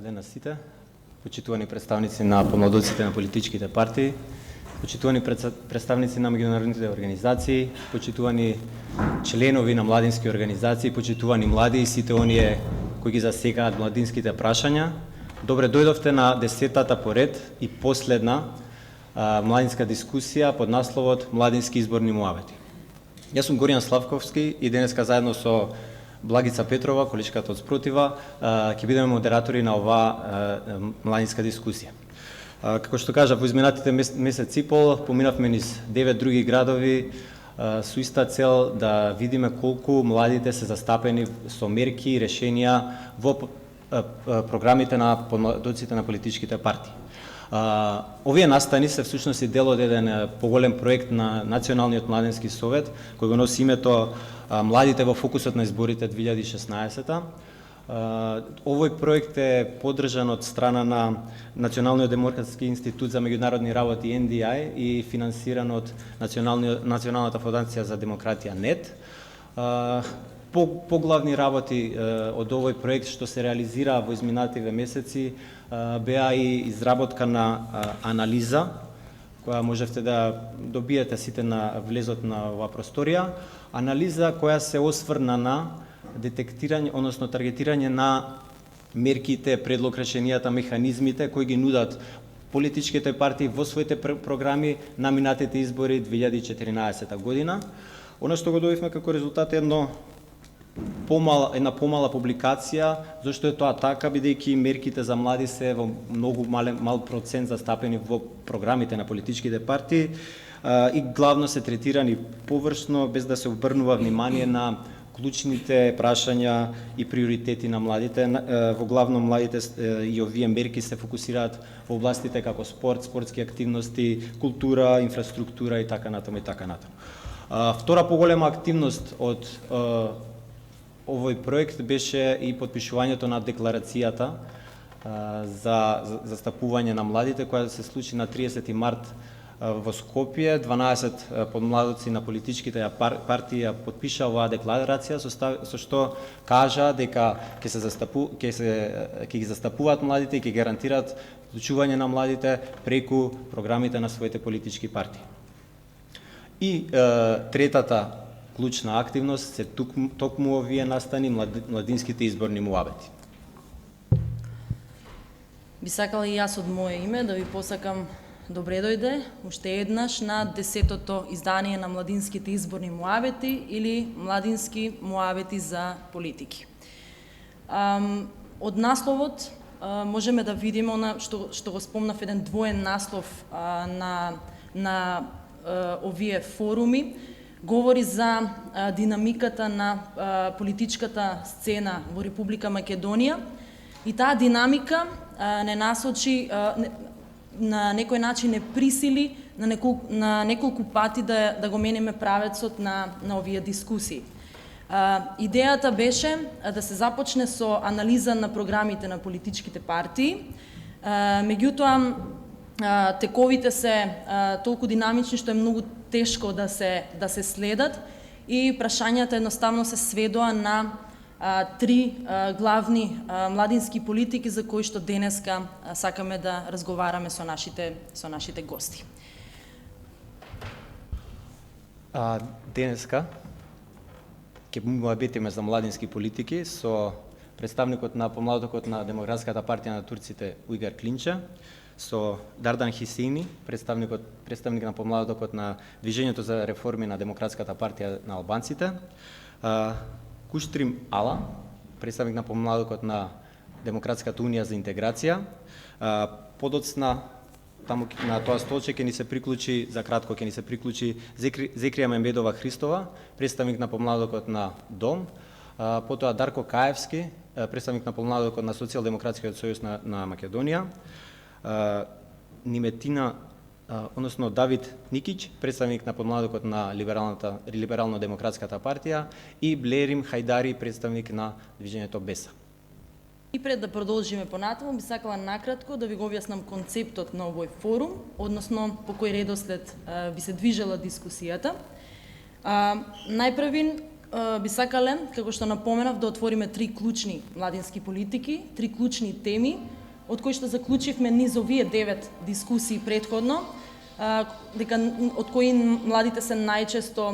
ден на сите, почитувани представници на помладоците на политичките партии, почитувани представници на меѓународните организации, почитувани членови на младински организации, почитувани млади и сите оние кои ги засекаат младинските прашања. Добре дојдовте на 10-та поред и последна младинска дискусија под насловот Младински изборни муавети. Јас сум Горијан Славковски и денеска заедно со Благица Петрова, количката од Спротива, ќе бидеме модератори на оваа младинска дискусија. Како што кажа, во изминатите месец и пол поминавме низ 9 други градови со иста цел да видиме колку младите се застапени со мерки и решенија во програмите на помладоците на политичките партии. Овие настани се всушност и дел од еден поголем проект на Националниот младински совет, кој го носи името Младите во фокусот на изборите 2016. Овој проект е поддржан од страна на Националниот демократски институт за меѓународни работи NDI и финансиран од Националната фондација за демократија НЕТ. Поглавни работи од овој проект што се реализира во изминативе месеци беа и изработка на анализа која можевте да добиете сите на влезот на оваа просторија, анализа која се осврна на детектирање, односно таргетирање на мерките, предлог решенијата, механизмите кои ги нудат политичките партии во своите програми на минатите избори 2014 година. Она што го добивме како резултат е една помала публикација, зашто е тоа така, бидејќи мерките за млади се во многу мал процент застапени во програмите на политичките партии и главно се третирани површно, без да се обрнува внимание на клучните прашања и приоритети на младите. Во главно младите и овие мерки се фокусираат во областите како спорт, спортски активности, култура, инфраструктура и така натаму и така натаму. Втора поголема активност од овој проект беше и подпишувањето на декларацијата за застапување на младите, која се случи на 30 март во Скопје. 12 подмладоци на политичките партии ја подпиша оваа декларација, со што кажа дека ќе ги застапуваат младите и ќе гарантираат вклучување на младите преку програмите на своите политички партии. И третата клучна активност се токму овие настани младинските изборни муавети. Би сакала и јас од моје име да ви посакам добре дојде уште еднаш на 10-тото издание на Младинските изборни муавети или Младински муавети за политики. Од насловот можеме да видиме она што го спомнав, еден двоен наслов на овие форуми. Говори за динамиката на политичката сцена во Република Македонија и таа динамика не насочи, на некој начин не присили на неколку пати да го менеме правецот на овие дискусии. Идејата беше да се започне со анализа на програмите на политичките партии, меѓутоа тековите се толку динамични што е многу тешко да се следат и прашањата едноставно се сведоа на три главни младински политики за кои што денеска сакаме да разговараме со нашите гости. Денеска ќе муабетиме за младински политики со представникот на помладокот на Демократската партија на турците Ујгар Клинче, со Дардан Хисеини, представник на помладокот на Движењето за реформи на Демократската партија на албанците, Куштрим Ала, представник на помладокот на Демократската унија за интеграција. Подоцна таму на тоа столче ќе ни се приклучи, за кратко ќе ни се приклучи Зекрија Мембедова Христова, представник на помладокот на ДОМ, потоа Дарко Каевски, представник на помладокот на Социјалдемократскиот сојуз на Македонија, Ниметина, односно Давид Никич, представник на помладокот на Либерално-демократската партија и Блерим Хајдари, представник на Движењето Беса. И пред да продолжиме понатаму, би сакала накратко да ви го објаснам концептот на овој форум, односно по кој редослед би се движела дискусијата. Најпрвин би сакале, како што напоменав, да отвориме три клучни младински политики, три клучни теми од кои што заклучивме низ овие 9 дискусии претходно, дека од кои младите се најчесто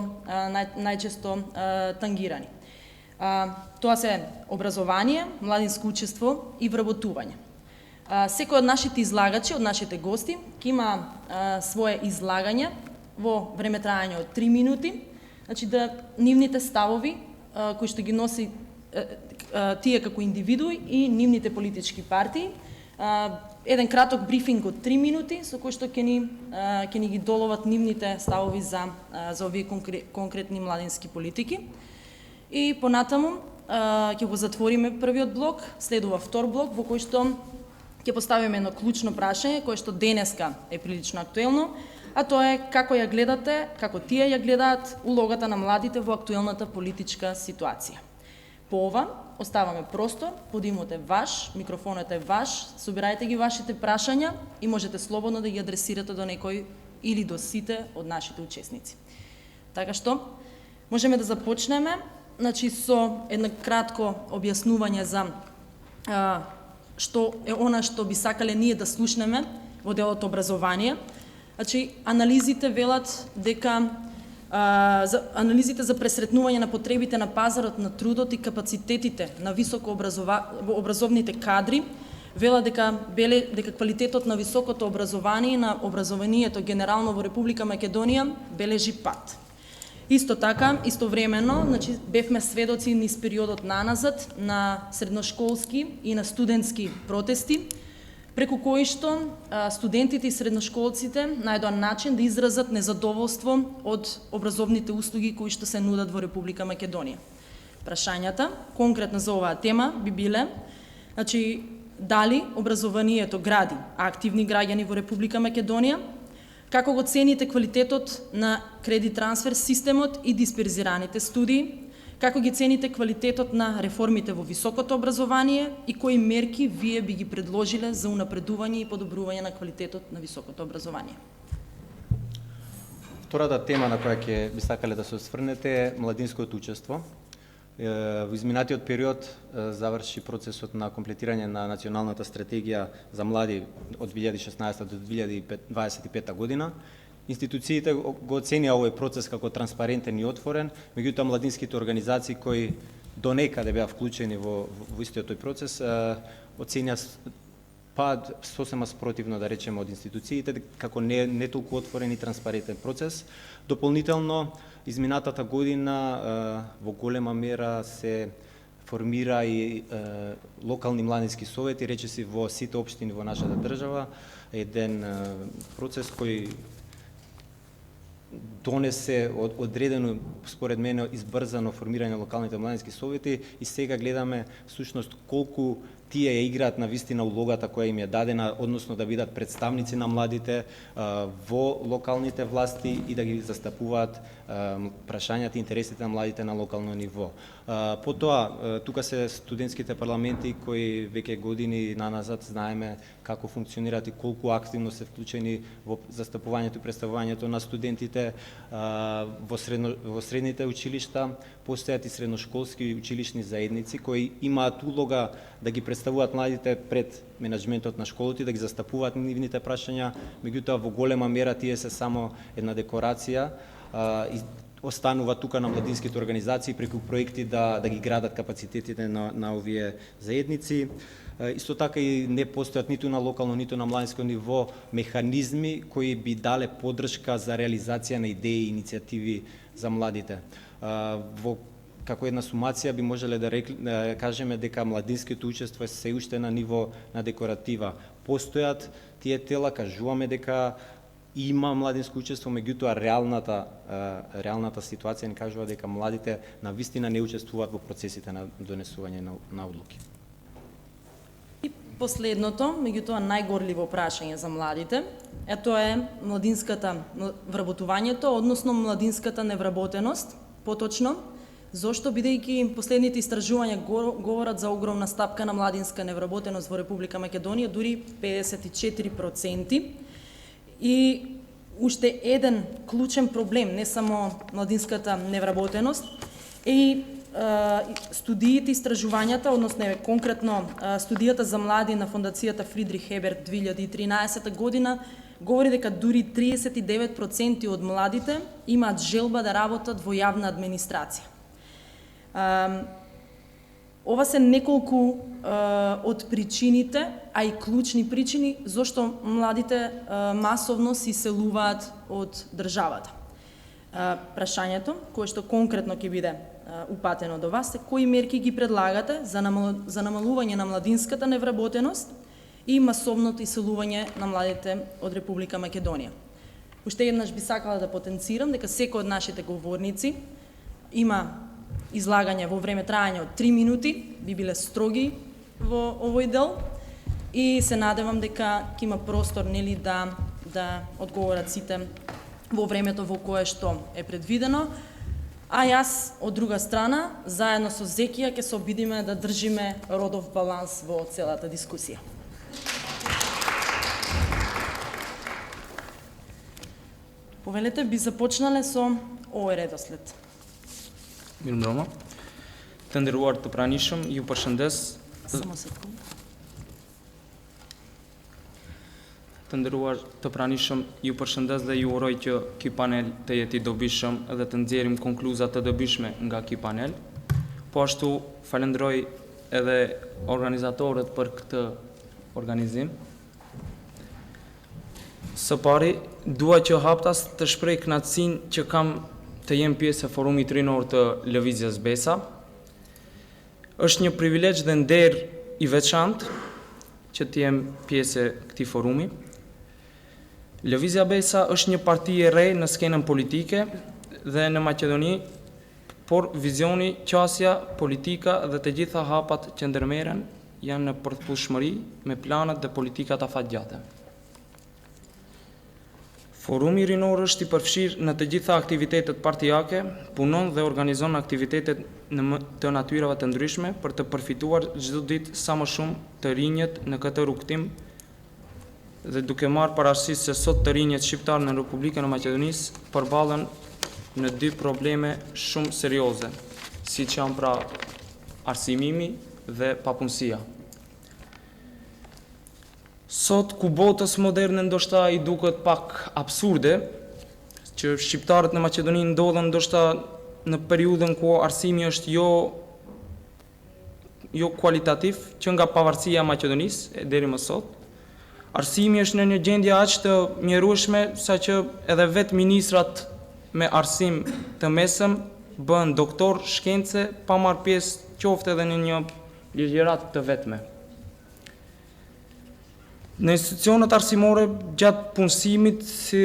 тангирани. Тоа се образование, младинско учество и вработување. Секој од нашите излагачи, од нашите гости, ќе има свое излагање во време трајање од 3 минути, значи да нивните ставови кои што ги носи тие како индивидуи и нивните политички партии, еден краток брифинг од 3 минути со кој што ќе ни ги доловат нивните ставови за овие конкретни младински политики. И понатаму ќе го затвориме првиот блок, следува втор блок во кој што ќе поставиме едно клучно прашање кое што денеска е прилично актуелно, а тоа е како ја гледате, како тие ја гледаат улогата на младите во актуелната политичка ситуација. По ова оставаме простор, подимот е ваш, микрофонот е ваш, собирајте ги вашите прашања и можете слободно да ги адресирате до некој или до сите од нашите учесници. Така што можеме да започнеме, значи со едно кратко објаснување за што е она што би сакале ние да слушнеме во делот образование. Значи, анализите велат дека анализите за пресретнување на потребите на пазарот на трудот и капацитетите на високообразовните кадри велат дека квалитетот на високото образование и на образованието генерално во Република Македонија бележи пат. Исто така, истовремено, значи бевме сведоци низ периодот наназад на средношколски и на студентски протести, преку кои што студентите и средношколците најдоа начин да изразат незадоволство од образовните услуги кои што се нудат во Република Македонија. Прашањата, конкретно за оваа тема, би биле, значи, дали образованието гради активни граѓани во Република Македонија, како го цените квалитетот на кредит трансфер системот и дисперзираните студии, како ги цените квалитетот на реформите во високото образование и кои мерки вие би ги предложиле за унапредување и подобрување на квалитетот на високото образование? Втората тема на која ќе би сакале да се осврнете е младинското учество. Во изминатиот период заврши процесот на комплетирање на националната стратегија за млади од 2016 до 2025 година. Институциите го оценија овој процес како транспарентен и отворен, меѓутоа младинските организации кои донекаде беа вклучени во истиот тој процес оценија сосема спротивно, да речеме, од институциите како не толку отворен и транспарентен процес. Дополнително, изминатата година во голема мера се формира и локални младински совети, речиси во сите општини во нашата држава, еден процес кој донесе одредено, според мене, избрзано формирање на локалните младински совети и сега гледаме всушност колку тие ја играат на вистина улогата која им е дадена, односно да бидат представници на младите во локалните власти и да ги застапуваат прашањата и интересите на младите на локално ниво. Потоа, тука се студентските парламенти кои веќе години наназад знаеме како функционираат и колку активно се вклучени во застапувањето и представувањето на студентите во средните училишта. Постојат и средношколски училишни заедници кои имаат улога да ги представуваат младите пред менеджментот на школите, да ги застапуваат нивните прашања, меѓутоа во голема мера тие се само една декорација и останува тука на младинските организации преку проекти да ги градат капацитетите на овие заедници. Исто така и не постојат ниту на локално, ниту на младинско ниво механизми кои би дале поддршка за реализација на идеи и иницијативи за младите. Како една сумација би можеле да кажеме дека младинското учество е се уште на ниво на декоратива. Постојат тие тела, кажуваме дека има младинско учество, меѓутоа реалната ситуација ни кажува дека младите на вистина не учествуваат во процесите на донесување на одлуки. И последното, меѓутоа најгорливо прашање за младите, тоа е младинската вработувањето, односно младинската невработеност, поточно, зошто бидејќи последните истражувања говорат за огромна стапка на младинска невработеност во Република Македонија, дури 54%. И уште еден клучен проблем, не само младинската невработеност, е студиите, истражувањата, односно конкретно студијата за млади на Фондацијата Фридрих Еберт 2013 година говори дека дури 39% од младите имаат желба да работат во јавна администрација. Ова се неколку од причините, а и клучни причини зошто младите масовно се иселуваат од државата. Прашањето, кое што конкретно ќе биде упатено до вас, е кои мерки ги предлагате за намалување на младинската невработеност и масовното иселување на младите од Република Македонија. Уште еднаш би сакала да потенцирам дека секој од нашите говорници има излагање во време трајање од 3 минути, би биле строги во овој дел и се надевам дека ќе има простор нели да одговорат сите во времето во кое што е предвидено. А јас, од друга страна, заедно со Зекија ќе се обидиме да држиме родов баланс во целата дискусија. Повелете, би започнале со овој редослед. Mirëmbrëma. Të nderuar të pranishëm, ju përshëndes. Само секунда. Të nderuar të pranishëm, ju përshëndes dhe ju uroj që ky panel të jetë i dobishëm dhe të nxjerrim konkluza të dobishme nga ky panel. Po ashtu falenderoj edhe organizatorët për këtë organizim. Së pari, dua që haptas të shpreh kënaqësinë që kam të jem pjesë e forumit rinor të Lëvizjes Besa. Është një privilegj dhe nder i veçantë që të jem pjesë e këtij forumi. Lëvizja Besa është një parti e re në skenën politike dhe në Maqedoni, por vizioni, qasja, politika dhe të gjitha hapat që ndërmerren janë në përputhshmëri me planet dhe politikat afatgjate. Forumi rinor është i përfshirë në të gjitha aktivitetet partijake, punon dhe organizon aktivitetet të natyrave të ndryshme për të përfituar çdo ditë sa më shumë të rinjët në këtë rrugtim dhe duke marrë parasysh se sot të rinjët shqiptarë në Republikën e Maqedonisë përballen në dy probleme shumë serioze, siç janë pra arsimimi dhe papunësia. Sot, ku botës moderne ndoshta i duket pak absurde, që shqiptarët në Maqedoni ndodhen ndoshta në periudhën ku arsimi është jo kualitativ, që nga pavarësia e Maqedonisë deri më sot. Arsimi është në një gjendje aq të mjerueshme saqë edhe vetë ministrat me arsim të mesëm bëhen doktor shkence pa marrë pjesë qoftë edhe në një ligjërat të vetme. Në institucionet arsimore, gjatë punësimit, si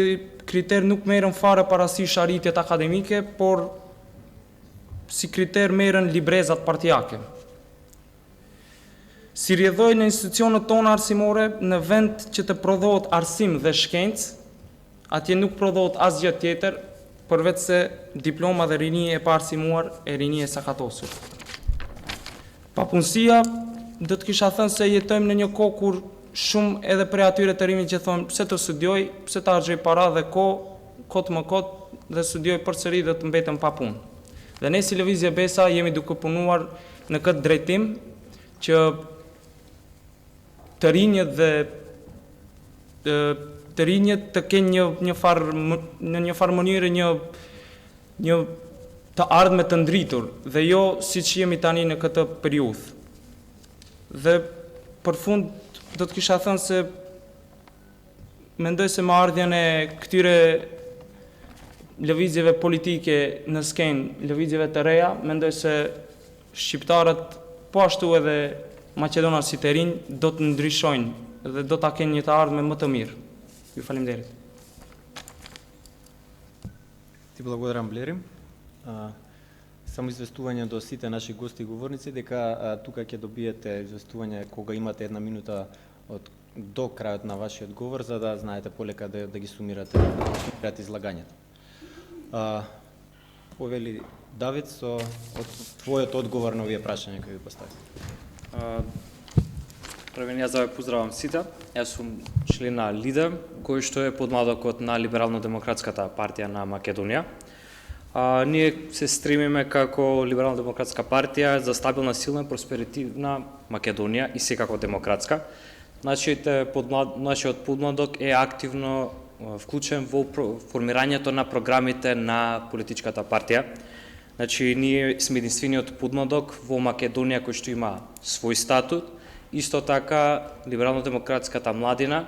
kriter nuk merren fare parasysh arritjet akademike, por si kriter merren librezat partijake. Si rrjedhoj në institucionet tona arsimore, në vend që të prodhohet arsim dhe shkencë, atje nuk prodhohet asgjë tjetër, përveç se diploma dhe rinie e pa arsimuar e rinie e sakatosur. Papunësia, do të kisha thënë se jetojmë në një kohë kur shumë edhe prej atyre të rinjve që thonë pse të studioj, pse të harxoj para dhe kot më kot dhe studioj përsëri dhe të mbetem pa punë. Dhe ne si Lëvizje Besa jemi duke punuar në këtë drejtim që të rinjët të kenë në një farë mënyrë një të ardhme të ndritur dhe jo siç jemi tani në këtë periudhë. Dhe për fund do të kisha thënë se mendoj se me ardhjen e këtyre lëvizjeve politike në skenë, lëvizjeve të reja, mendoj se shqiptarët po ashtu edhe maqedonat si të rinj do të ndryshojnë dhe do ta kenë një të ardhme më të mirë. Ju faleminderit. Ти благодарам, Блери. Само известување до сите наши гости и говорници дека тука ќе добиете известување кога имате 1 минута до крајот на вашиот говор, за да знаете полека да ги сумирате излагањето. Повели Давид со твојот одговор на овие прашања кои ви постави. Првен јас да ве поздравам сите. Јас сум член на ЛИДЕ, кој што е подмладокот на Либерално-демократската партија на Македонија. Ние се стремиме како Либерално-демократска партија за стабилна, силна, просперитивна Македонија и секако демократска. Нашиот подмладок е активно вклучен во формирањето на програмите на политичката партија. Ние сме единствениот подмладок во Македонија кој што има свој статут. Исто така, Либерално-демократската младина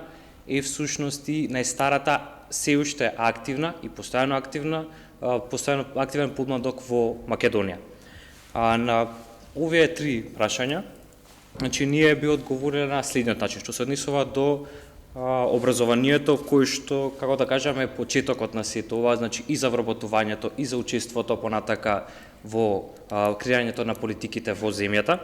е всушност и најстарата се уште активна и постојано активен подмладок во Македонија. На овие три прашања, ние би одговориле на следниот начин, што се однесува до образованието, кој што, како да кажеме, почетокот на сето ова, и за вработувањето, и за учеството понатака во креирањето на политиките во земјата.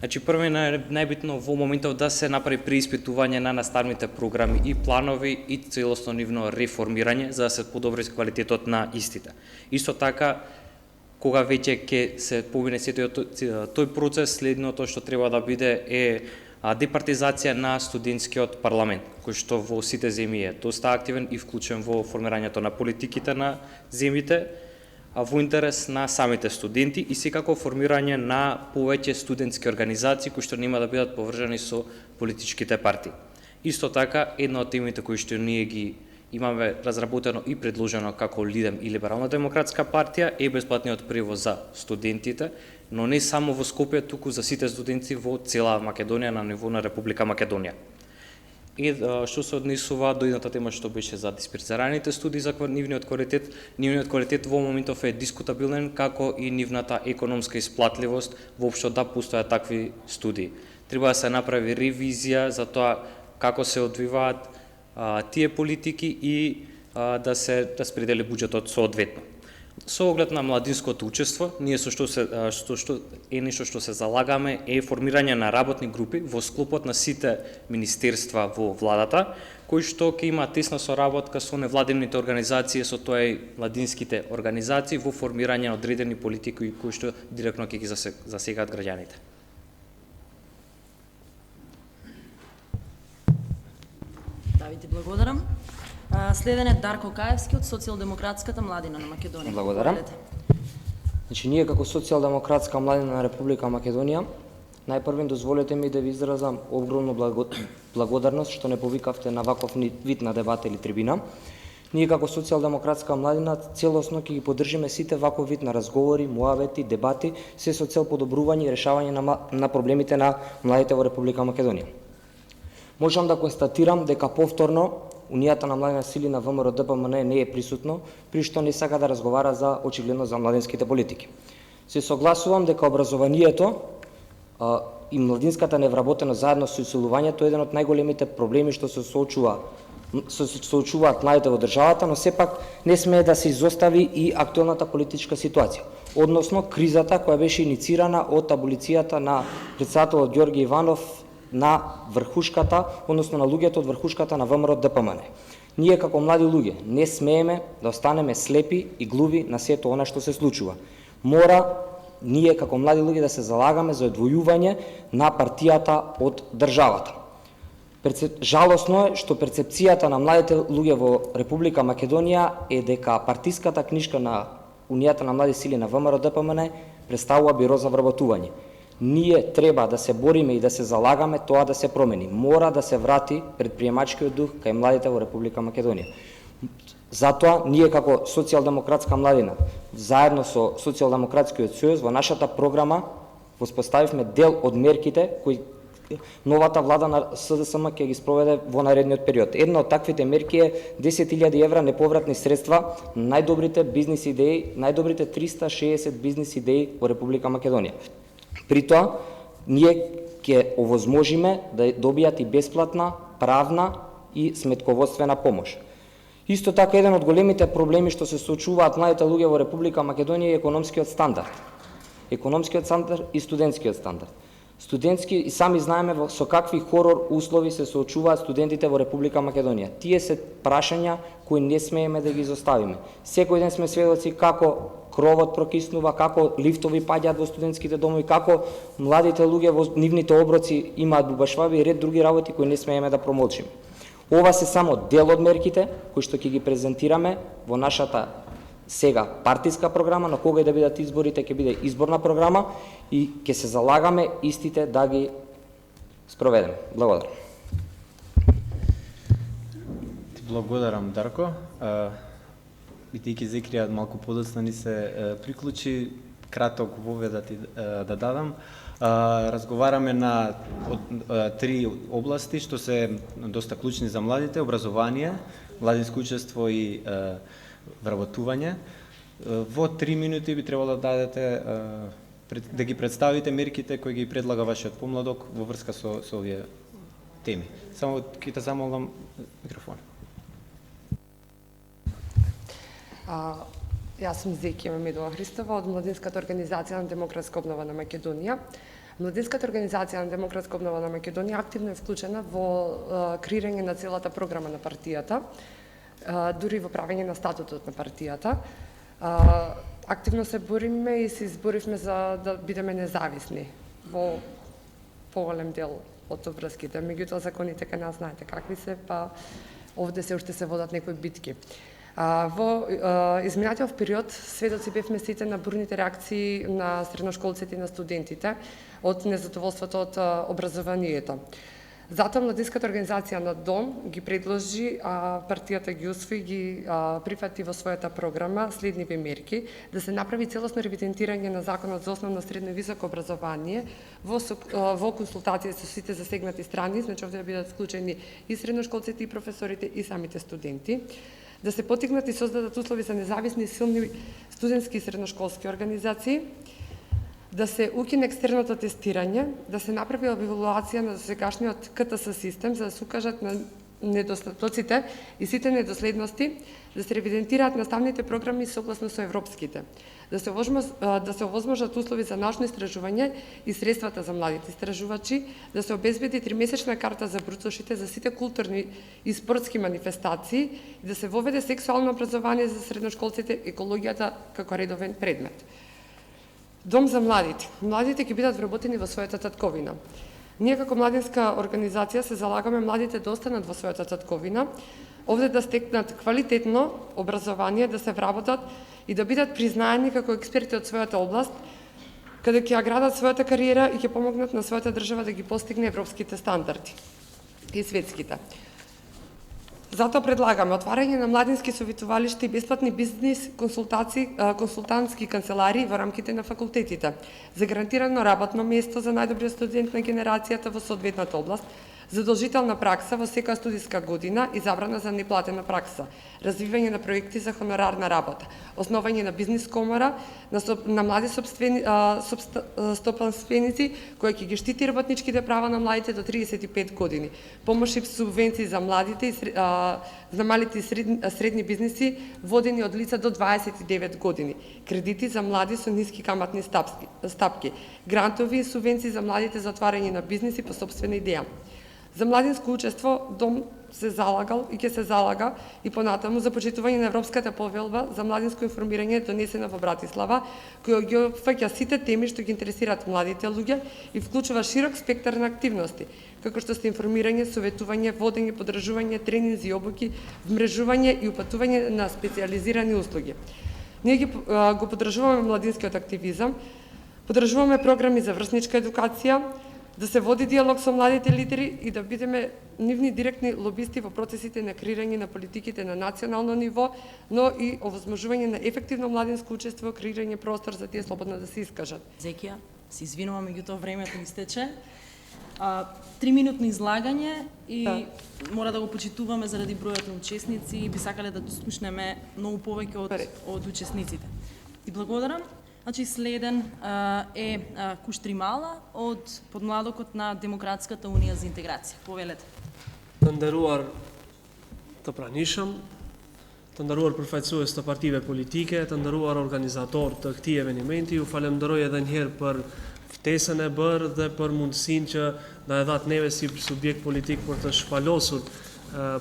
Прво и најбитно во моментов да се направи преиспитување на наставните програми и планови и целосно нивно реформирање за да се подобри квалитетот на истите. Исто така, кога веќе ќе се помине тој процес, следното што треба да биде е департизација на студентскиот парламент, кој што во сите земји е доста активен и вклучен во формирањето на политиките на земјите, во интерес на самите студенти и секако формирање на повеќе студентски организации кои што нема да бидат поврзани со политичките партии. Исто така, една од темите кои што ние ги имаме разработено и предложено како ЛИДЕМ и Либерално-демократска партија е бесплатниот превоз за студентите, но не само во Скопје, туку за сите студенти во цела Македонија на ниво на Република Македонија. И што се однесува до едната тема што беше за дисперзираните студии за нивниот квалитет во моментов е дискутабилен, како и нивната економска исплатливост воопшто да постојат такви студии. Треба да се направи ревизија за тоа како се одвиваат тие политики и да се распредели буџетот соодветно. Со оглед на младинското учество, ние што е нешто што се залагаме е формирање на работни групи во склопот на сите министерства во владата, кои што ќе има тесна соработка со невладините организации, со тоа и младинските организации во формирање на одредени политики кои што директно ќе ги засегаат граѓаните. Да, ти благодарам. Следен е Дарко Каевски од Социјалдемократската младина на Македонија. Благодарам. Ние како Социјалдемократска младина на Република Македонија, најпрвен дозволете ми да ви изразам огромна благодарност што не повикавте на ваков вид на дебата или трибина. Ние како Социјалдемократска младина целосно ќе ги поддржиме сите ваков вид на разговори, муавети, дебати, се со цел подобрување и решавање на проблемите на младите во Република Македонија. Можам да констатирам дека повторно Унијата на младите сили на ВМРО ДПМН не е присутно, при што не сака да разговара за очигледно за младинските политики. Се согласувам дека образованието и младинската невработеност заедно со исилувањето е еден од најголемите проблеми што се соочуваат младите во државата, но сепак не смее да се изостави и актуелната политичка ситуација, односно кризата која беше иницирана од аболицијата на председателот Ѓорги Иванов на врхушката, односно на луѓето од врхушката на ВМРО ДПМН. Ние како млади луѓе не смееме да останеме слепи и глуви на сето она што се случува. Мора ние како млади луѓе да се залагаме за одвојување на партијата од државата. Жалосно е што перцепцијата на младите луѓе во Република Македонија е дека партиската книжка на Унијата на млади сили на ВМРО ДПМН представува биро за вработување. Ние треба да се бориме и да се залагаме тоа да се промени. Мора да се врати предприемачкиот дух кај младите во Република Македонија. Затоа, ние како Социјалдемократска младина, заедно со Социјалдемократскиот сојуз, во нашата програма воспоставивме дел од мерките кои новата влада на СДСМ ќе ги спроведе во наредниот период. Една од таквите мерки е 10.000 евра неповратни средства на најдобрите бизнис идеи, најдобрите 360 бизнис идеи во Република Македонија. При тоа, ние ќе овозможиме да добијат и бесплатна, правна и сметководствена помош. Исто така, еден од големите проблеми што се соочуваат младите луѓе во Република Македонија е економскиот стандард. Економскиот стандард и студентскиот стандард. Студентски и сами знаеме со какви хорор услови се соочуваат студентите во Република Македонија. Тие се прашања кои не смееме да ги изоставиме. Секој ден сме сведоци како кровот прокиснува, како лифтови паѓаат во студентските домови, како младите луѓе во нивните оброци имаат бубашваби и ред други работи кои не смееме да промолчиме. Ова се само дел од мерките кои што ќе ги презентираме во нашата сега партиска програма, но кога и да бидат изборите ќе биде изборна програма и ќе се залагаме истите да ги спроведеме. Благодарам. Ти благодарам, Дарко. Бидејќи Зекрија малку подоцна ни се приклучи, краток вовед да дадам. Разговараме на три области што се доста клучни за младите: образование, младинско учество и вработување. Во 3 минути би требало да дадете да ги представите мерките кои ги предлага вашиот помладок во врска со овие теми. Само ќе те замолам микрофон. Јас сум Зекија Мемедова Христова од Младинската организација на демократска обнова на Македонија. Младинската организација на демократска обнова на Македонија активно е вклучена во креирање на целата програма на партијата, дури во правење на статутот на партијата. Активно се бориме и се изборивме за да бидеме независни во поголем дел од обврските. Меѓутоа законите кај нас знаете какви се, па овде се уште се водат некои битки. Во изминатиот период сведоци бевме сите на бурните реакции на средношколците и на студентите од незадоволството од образованието. Затоа Младинската организација на Дом ги предложи, партијата ги усвои, ги прифати во својата програма следниве мерки: да се направи целосно ревидентирање на Законот за основно, средно и високо образование во консултација со сите засегнати страни, значи овде да бидат вклучени и средношколците, и професорите, и самите студенти; да се потикнат и создадат услови за независни и силни студентски и средношколски организации; да се укине екстерното тестирање; да се направи евалуација на досегашниот КТС систем за да се укажат на недостатоците и сите недоследности; да се ревидентираат наставните програми согласно со европските; да се овозможат услови за научно истражување и средствата за младите истражувачи; да се обезбеди 3-месечна карта за бруцошите за сите културни и спортски манифестации и да се воведе сексуално образование за средношколците, екологијата како редовен предмет. Дом за младите. Младите ќе бидат вработени во својата татковина. Ние како младинска организација се залагаме младите да останат во својата татковина, овде да стекнат квалитетно образование, да се вработат и да бидат признаени како експерти од својата област, каде ќе ја градат својата кариера и ќе помогнат на својата држава да ги постигне европските стандарди и светските. Затоа предлагаме отварање на младински советувалишта и бесплатни бизнис консултантски канцеларии во рамките на факултетите, за гарантирано работно место за најдобриот студент на генерацијата во соодветната област, задолжителна пракса во секоја студиска година и забрана за неплатена пракса, развивање на проекти за хонорарна работа, основање на бизнис комора на млади стопанственици кои ќе ги штити работничките права на младите до 35 години, помош и субвенции за младите и за малите и средни бизниси водени од лица до 29 години, кредити за млади со ниски каматни стапки, грантови и субвенции за младите за отварање на бизниси по сопствена идеја. За младинско учество Дом се залагал и ќе се залага и понатаму за почитување на Европската повелба за младинско информирање донесена во Братислава, која ги опфаќа сите теми што ги интересираат младите луѓе и вклучува широк спектар на активности, како што се информирање, советување, водење, подржување, тренинзи и обуки, вмрежување и упатување на специјализирани услуги. Ние го поддржуваме младинскиот активизам, поддржуваме програми за врсничка едукација, да се води диалог со младите лидери и да бидеме нивни директни лобисти во процесите на креирање на политиките на национално ниво, но и овозможување на ефективно младинско учество, креирање простор за тие слободно да се искажат. Зекија, се извинувам, меѓутоа времето истече. 3-минутно излагање и мора да го почитуваме заради бројот на учесници и би сакале да слушнеме многу повеќе од учесниците. Ти благодарам. Значи, следен е Куштримала од подмладокот на Демократската унија за интеграција. Повелете. Të nderuar të pranishëm, të nderuar përfaqësues të partive politike, të nderuar organizator të këtij eventi, ju falenderoj edhe një herë për ftesën e bërë dhe për mundësinë që na e dhat neve si subjekt politik për të shpalosur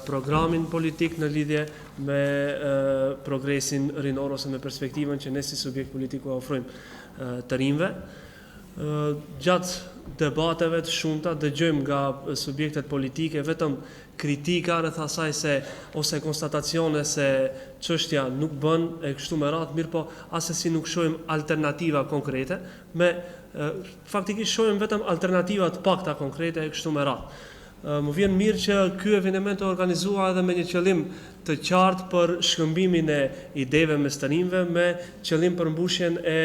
programin politik në lidhje me progresin rinor ose me perspektivën që ne si subjekt politik u ofrojmë të rinjve. Gjatë debateve të shumta dëgjojmë nga subjektet politike vetëm kritika rreth asaj se ose konstatacione se çështja nuk bën e kështu me radhë, mirë po asesi nuk shohim alternativa konkrete, faktikisht shohim vetëm alternativa të pakta konkrete e kështu me radhë. Më vjen mirë që ky eveniment të organizuar edhe me një qëllim të qartë për shkëmbimin e ideve mes të rinjve me qëllim për mbushjen e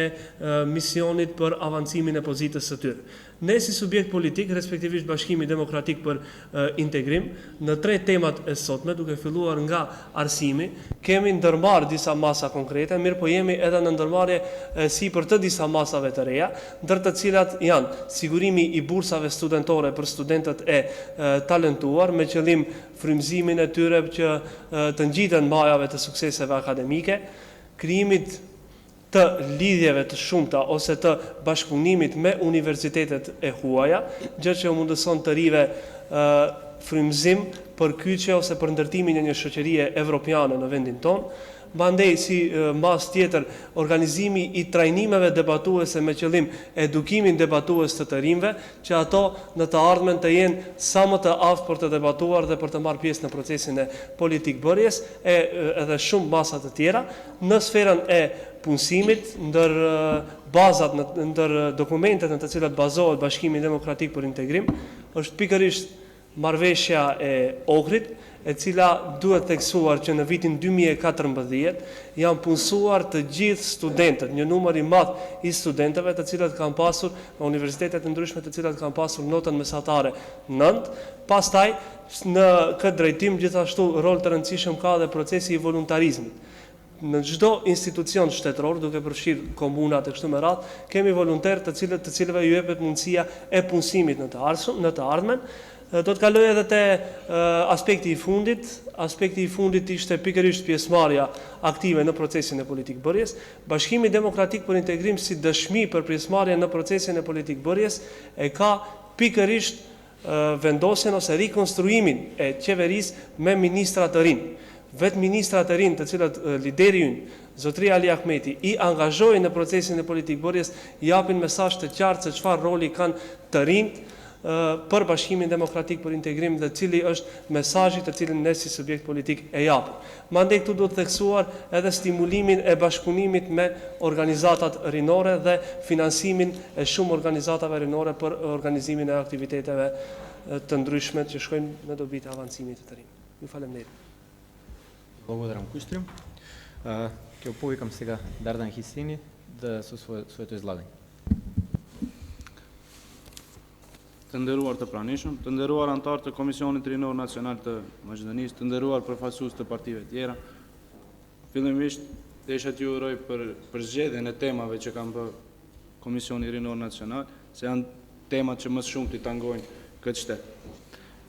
misionit për avancimin e pozitës së tyre. Ne si subjekt politik, respektivisht Bashkimi Demokratik për Integrim, në 3 temat e sotme, duke filluar nga arsimi, kemi ndërmarrë disa masa konkrete, mirë po jemi edhe në ndërmarrje si për të disa masave të reja, ndër të cilat janë sigurimi i bursave studentore për studentët e talentuar, me qëllim frymëzimin e tyre që të ngjiten majave të sukseseve akademike, krijimit të lidhjeve të shumta ose të bashkëpunimit me universitetet e huaja, gjë që mundëson të rive frymëzim për kyçe ose për ndërtimin e një shoqërie evropiane në vendin tonë. Mandej si mas tjetër, organizimi i trajnimeve debatuese me qëllim edukimin debatues të rinjve, që ato në të ardhmen të jenë sa më të aftë për të debatuar dhe për të marrë pjesë në procesin e politikbërjes e edhe shumë masa të tjera në sferën e punësimit, ndër bazat, ndër dokumentet në të cilat bazohet Bashkimi Demokratik për Integrim, është pikërisht marrëveshja e Ohrit, e cila duhet theksuar që në vitin 2014 janë punësuar të gjithë studentët, një numër i madh i studentëve të cilat kanë pasur në universitetet e ndryshme të cilat kanë pasur notën mesatare 9, pastaj në këtë drejtim gjithashtu rol të rëndësishëm ka dhe procesi i voluntarizmit. Në çdo institucion shtetëror, duke përfshirë komunat e kështu me radhë, kemi volonterë të cilëve ju jepet mundësia e punësimit në të ardhmen. Do të kaloj edhe te aspekti i fundit. Aspekti i fundit ishte pikërisht pjesëmarrja aktive në procesin e politikbërjes. Bashkimi Demokratik për Integrim si dëshmi për pjesëmarrjen në procesin e politikbërjes e ka pikërisht vendosjen ose rikonstruimin e qeverisë me ministra të rinj. Vetë ministra të rinj, të cilat lideri ynë, Zotria Ali Ahmeti, i angazhojnë në procesin e politikbërjes, japin mesazh të qartë se çfarë roli kanë të rinjt për Bashkimin Demokratik për Integrim dhe cili është mesazhi të cilin ne si subjekt politik e japim. Mandej këtu duhet theksuar edhe stimulimin e bashkëpunimit me organizatat rinore dhe finansimin e shumë organizatave rinore për organizimin e aktiviteteve të ndryshme që shkojnë në dobi të avancimit të rinj. Ju faleminderit. Благодарам, Куштрим. Ќе повикам сега Дардан Хисини да со своето излагање. Të nderuar të pranishëm, të nderuar antarë të Komisionit Rinor Nacional të Maqedonisë, të nderuar përfaqësues të partive tjera. Fillimisht desha t'ju uroj për zgjedhjen e temave që kanë bërë Komisioni Rinor Nacional, se janë temat që më shumë t'i tangojnë këtë shtet.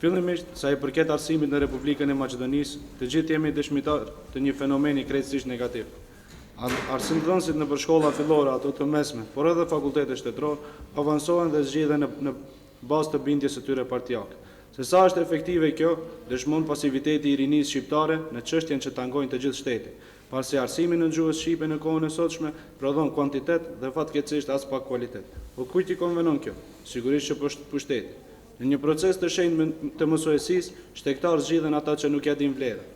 Fillimisht, sa i përket arsimit në Republikën e Maqedonisë, të gjithë jemi dëshmitar të një fenomeni krejtësisht negativ. Arsimdhënësit në shkolla fillore, ato të mesme, por edhe fakultete shtetërore, avansohen dhe zgjidhen në bazë të bindjes së tyre partijake. Se sa është efektive kjo, dëshmon pasiviteti i rinisë shqiptare në çështjen që tangojnë të gjithë shtetin, pasi arsimi në gjuhën shqipe në kohën e sotshme prodhon kuantitet dhe fatkeqësisht as pak kualitet. Po kujt i konvenon kjo? Sigurisht që pushtetit. Në një proces të shenjtë të mësuesisë, shtektarë zgjidhen ata që nuk ja dinë vlerën.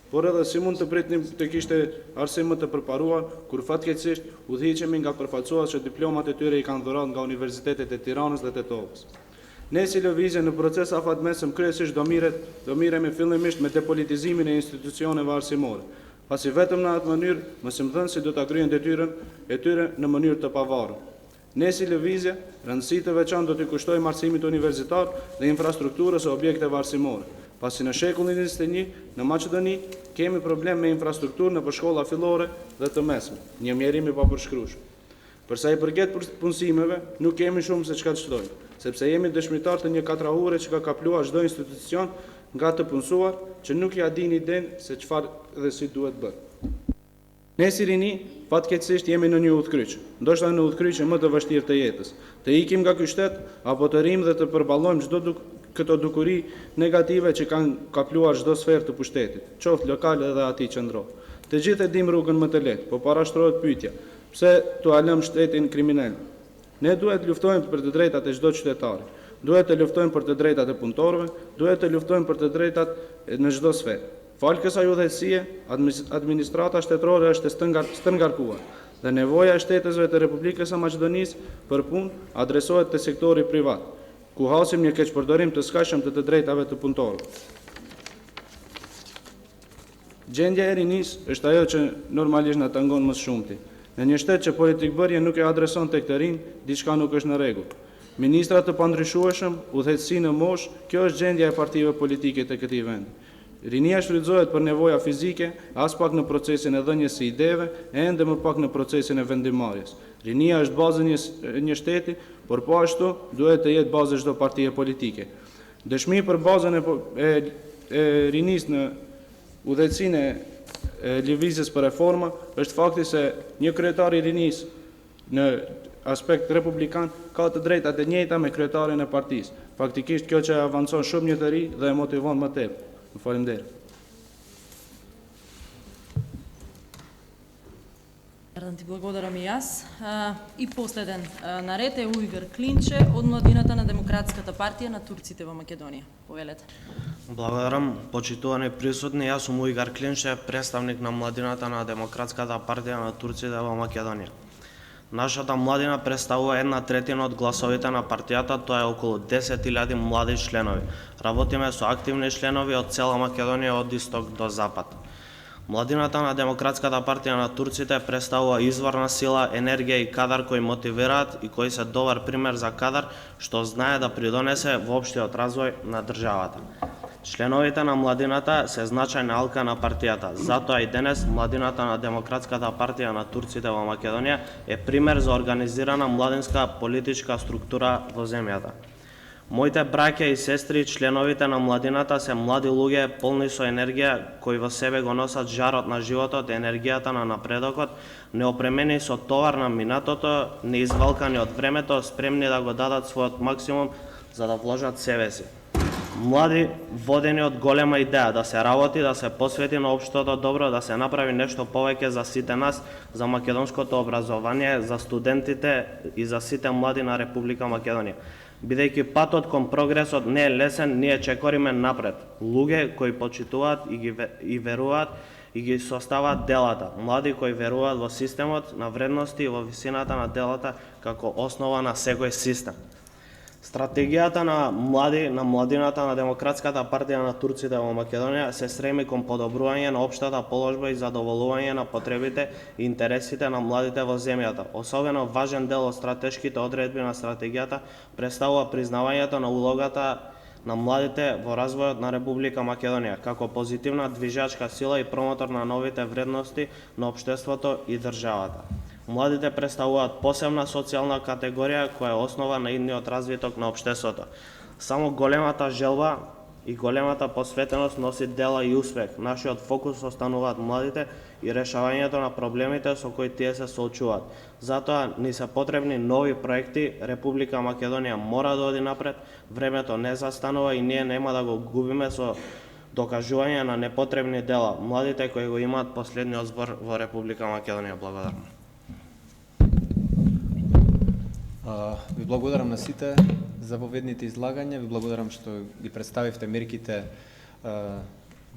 Por edhe si mund të pritnim të kishte arsim më të përparuar, kur fatkeqësisht udhëhiqemi nga përfaqësues që diplomat e tyre i kanë dhuratë nga universitetet e Tiranës dhe Tetovës. Ne si lëvizje në proces afatmesëm kryesisht do miremi fillimisht me depolitizimin e institucioneve arsimore, pasi vetëm në atë mënyrë mësimdhënësit do ta kryejnë detyrën e tyre në mënyrë të pavarur. Ne si lëvizje, rëndësi të veçantë do t'i kushtojmë arsimit universitar dhe infrastrukturës e objekteve arsimore, pasi në shekullin 21 në Maqedoni kemi problem me infrastrukturë në shkolla fillore dhe të mesme, një mjerim i papërshkrueshëm. Përsa i përket punësimeve, nuk kemi shumë se çka të shtojmë, sepse jemi dëshmitar të një katrahure që ka kapluar çdo institucion nga të punësuar që nuk ja din idenë se çfarë dhe si duhet bërë. Ne si rini, fatkeqësisht jemi në një udhkryq, ndoshta në udhkryqe më të vështirë të jetës, të ikim nga ky shtet apo të rrim dhe të përballojmë çdo këto dukuri negative që kanë kapluar çdo sferë të pushtetit, qoftë lokal edhe atij qendror. Të gjithë e dim rrugën më të lehtë, po parashtrohet pyetja: pse tu alëm shtetin kriminal? Ne duhet të luftojmë për të drejtat e çdo qytetari. Duhet të luftojmë për të drejtat e punëtorëve, duhet të luftojmë për të drejtat në çdo sferë. Falë kësaj udhëheqësie, administrata shtetërore është stërngarkuar dhe nevoja e shtetësve të Republikës së Maqedonisë për punë adresohet te sektori privat, ku hasim një keqpërdorim të skajshëm të drejtave të punëtorëve. Gjendja e rinisë është ajo që normalisht na tangon më së shumti. Në një shtet që politikbërja nuk e adreson tek të rinj, diçka nuk është në rregull. Ministra të pandryshueshëm, udhëheqësi në moshë, kjo është gjendja e partive politike të këtij vendi. Rinia shfrytëzohet për nevoja fizike, as pak në procesin e dhënies së ideve, ende më pak në procesin e vendimmarrjes. Rinia është baza e një shteti, por po ashtu duhet të jetë bazë çdo partie politike. Dëshmi për bazën e rinisë në udhëheqësinë e lëvizjes për reforma është fakti se një kryetar i rinisë në aspekt republikan ka të drejtat e njëjta me kryetarin e partisë. Faktikisht kjo që avancon shumë një të ri dhe e motivon më tepër. Faleminderit. Да ти благодарам и јас. И последен на ред е Ујгар Клинче од младината на Демократската партија на турците во Македонија. Повелете. Благодарам, почитувани присутни. Јас сум Ујгар Клинче, представник на младината на Демократската партија на турците во Македонија. Нашата младина представува 1/3 од гласовите на партијата, тоа е околу 10.000 млади членови. Работиме со активни членови од цела Македонија од исток до запад. Младината на Демократската партија на турците представува изворна сила, енергија и кадар кои мотивираат и кои се добар пример за кадар што знае да придонесе во општиот развој на државата. Членовите на младината се значајна алка на партијата, затоа и денес младината на Демократската партија на турците во Македонија е пример за организирана младинска политичка структура во земјата. Моите браќа и сестри, членовите на младината се млади луѓе полни со енергија кои во себе го носат жарот на животот, енергијата на напредокот, неопремени со товар на минатото, неизвалкани од времето, спремни да го дадат својот максимум за да вложат себе си. Млади водени од голема идеја да се работи, да се посвети на општото добро, да се направи нешто повеќе за сите нас, за македонското образование, за студентите и за сите млади на Република Македонија. Бидејќи патот кон прогресот не е лесен, ние чекориме напред. Луѓе кои почитуваат и веруваат и ги составаат делата. Млади кои веруваат во системот на вредности и во висината на делата како основа на секој систем. Стратегијата на младината на Демократската партија на турците во Македонија се стреми кон подобрување на општата положба и задоволување на потребите и интересите на младите во земјата. Особено важен дел од стратешките одредби на стратегијата представува признавањето на улогата на младите во развојот на Република Македонија, како позитивна движачка сила и промотор на новите вредности на општеството и државата. Младите представуваат посебна социјална категорија која е основа на идниот развиток на општеството. Само големата желба и големата посветеност носи дела и успех. Нашиот фокус остануваат младите и решавањето на проблемите со кои тие се соочуваат. Затоа ни се потребни нови проекти, Република Македонија мора да оди напред, времето не застанува и ние нема да го губиме со докажување на непотребни дела. Младите кои го имаат последниот збор во Република Македонија. Благодарам. Ви благодарам на сите за воведните излагања, ви благодарам што ги представивте мерките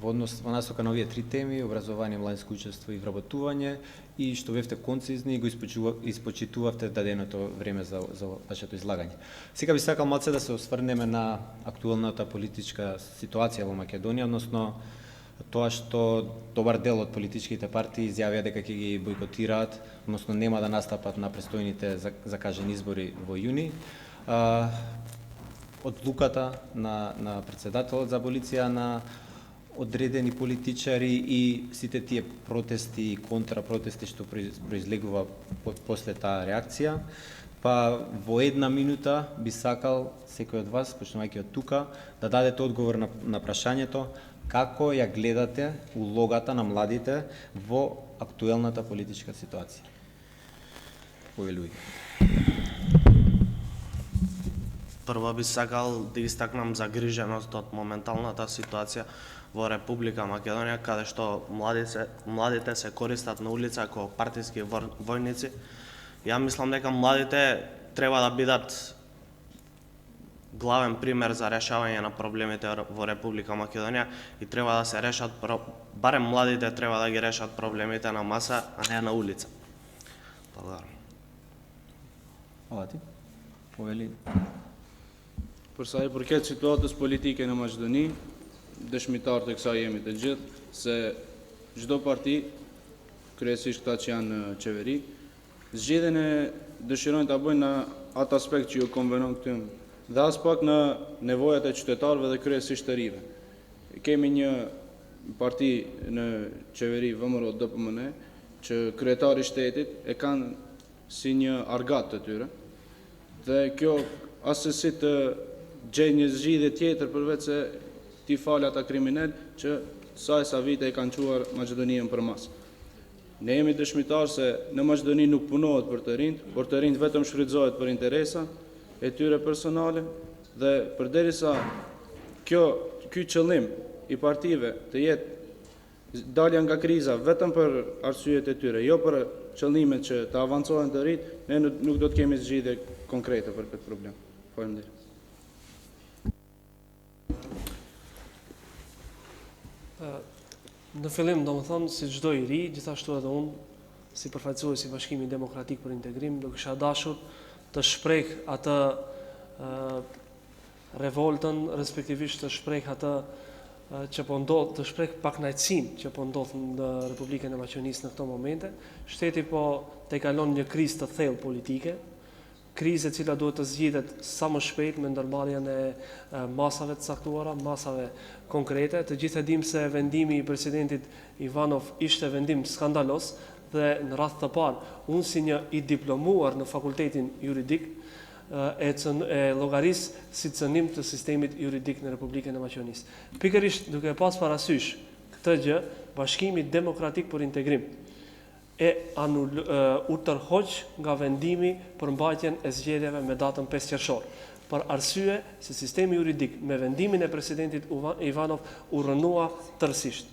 во насока на овие три теми: образование, младинско учество и вработување, и што бевте концизни и го испочитувавте даденото време за вашето излагање. Сега би сакал малце да се осврнеме на актуелната политичка ситуација во Македонија, односно тоа што добар дел од политичките партии изјавија дека ќе ги бойкотираат, односно нема да настапат на престојните закажани избори во јуни. Одлуката на председателот за аболиција на одредени политичари и сите тие протести и контрапротести што произлегува после таа реакција. Па во една минута би сакал секој од вас, почнувајќи од тука, да дадете одговор на прашањето како ја гледате улогата на младите во актуелната политичка ситуација. Повелувајте. Прво би сакал да истакнам загриженост од моменталната ситуација во Република Македонија, каде што младите се користат на улица како партиски војници. Ја мислам дека младите треба да бидат главен пример за решавање на проблемите во Република Македонија и треба да се решат, барем младите треба да ги решат проблемите на маса, а не на улица. Благодарам. Ова ти? Повели. Për sa i përket situatës politike në Maqedoni, dëshmitar të kësaj jemi të gjithë, se çdo parti, kryesisht këta që janë në qeveri, zgjedhjen e dëshirojnë ta bëjnë në atë aspekt që ju konvenon këtym, dhe as pak në nevojat e qytetarëve dhe kryesisht të rive. Kemi një parti në qeveri VMRO DPMN, që kryetari i shtetit e kanë si një argat të tyre, dhe kjo asesi të gjej një zgjidhje tjetër përveç se ti falë ata kriminal që sa e sa vite e kanë quar Maqedoninë për mas. Ne jemi dëshmitar se në Maqedoni nuk punohet për të rinjt vetëm shfrytëzohet për interesa e tyre personale dhe përderisa ky qëllim i partive të jetë dalja nga kriza vetëm për arsyet e tyre, jo për qëllimet që të avancohen të rinjt, ne nuk do të kemi zgjidhje konkrete për këtë problem. Faleminderit. Në fillim, do më thonë, si çdo i ri, gjithashtu edhe unë, si përfaqësues i Bashkimit Demokratik për Integrim, do kisha dashur të shpreh atë revoltën, respektivisht të shpreh atë që po ndodh, të shpreh pakënaqësinë që po ndodh në Republikën e Maqedonisë në këto momente. Shteti po te kalon një krizë të thellë politike, krizë e cila duhet të zgjidhet sa më shpejt me ndërmarrjen e masave të caktuara, masave konkrete. Të gjithë e dimë se vendimi i presidentit Ivanov ishte vendim skandalos dhe në radhë të parë, unë si një i diplomuar në fakultetin juridik e llogaris si cënim të sistemit juridik në Republikën e Maqedonisë. Pikërisht duke pas parasysh këtë gjë, Bashkimi Demokratik për Integrim u tërhoq nga vendimi për mbajtjen e zgjedhjeve me datën 5 qershor, për arsye se sistemi juridik me vendimin e presidentit Ivanov u rënua tërësisht.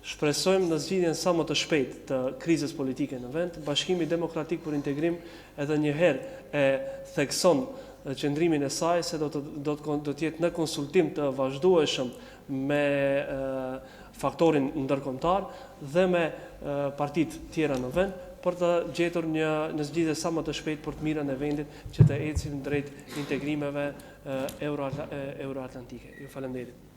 Shpresojmë në zgjidhjen sa më të shpejt të krizës politike në vend. Bashkimi Demokratik për Integrim edhe një herë e thekson qëndrimin e saj se do të jetë në konsultim të vazhdueshëm me faktorin ndërkombëtar dhe me partitë tjera në vend për të gjetur një zgjidhje sa më të shpejt për të mirën e vendit që të ecim drejt integrimeve euroatlantike. Ju falenderit.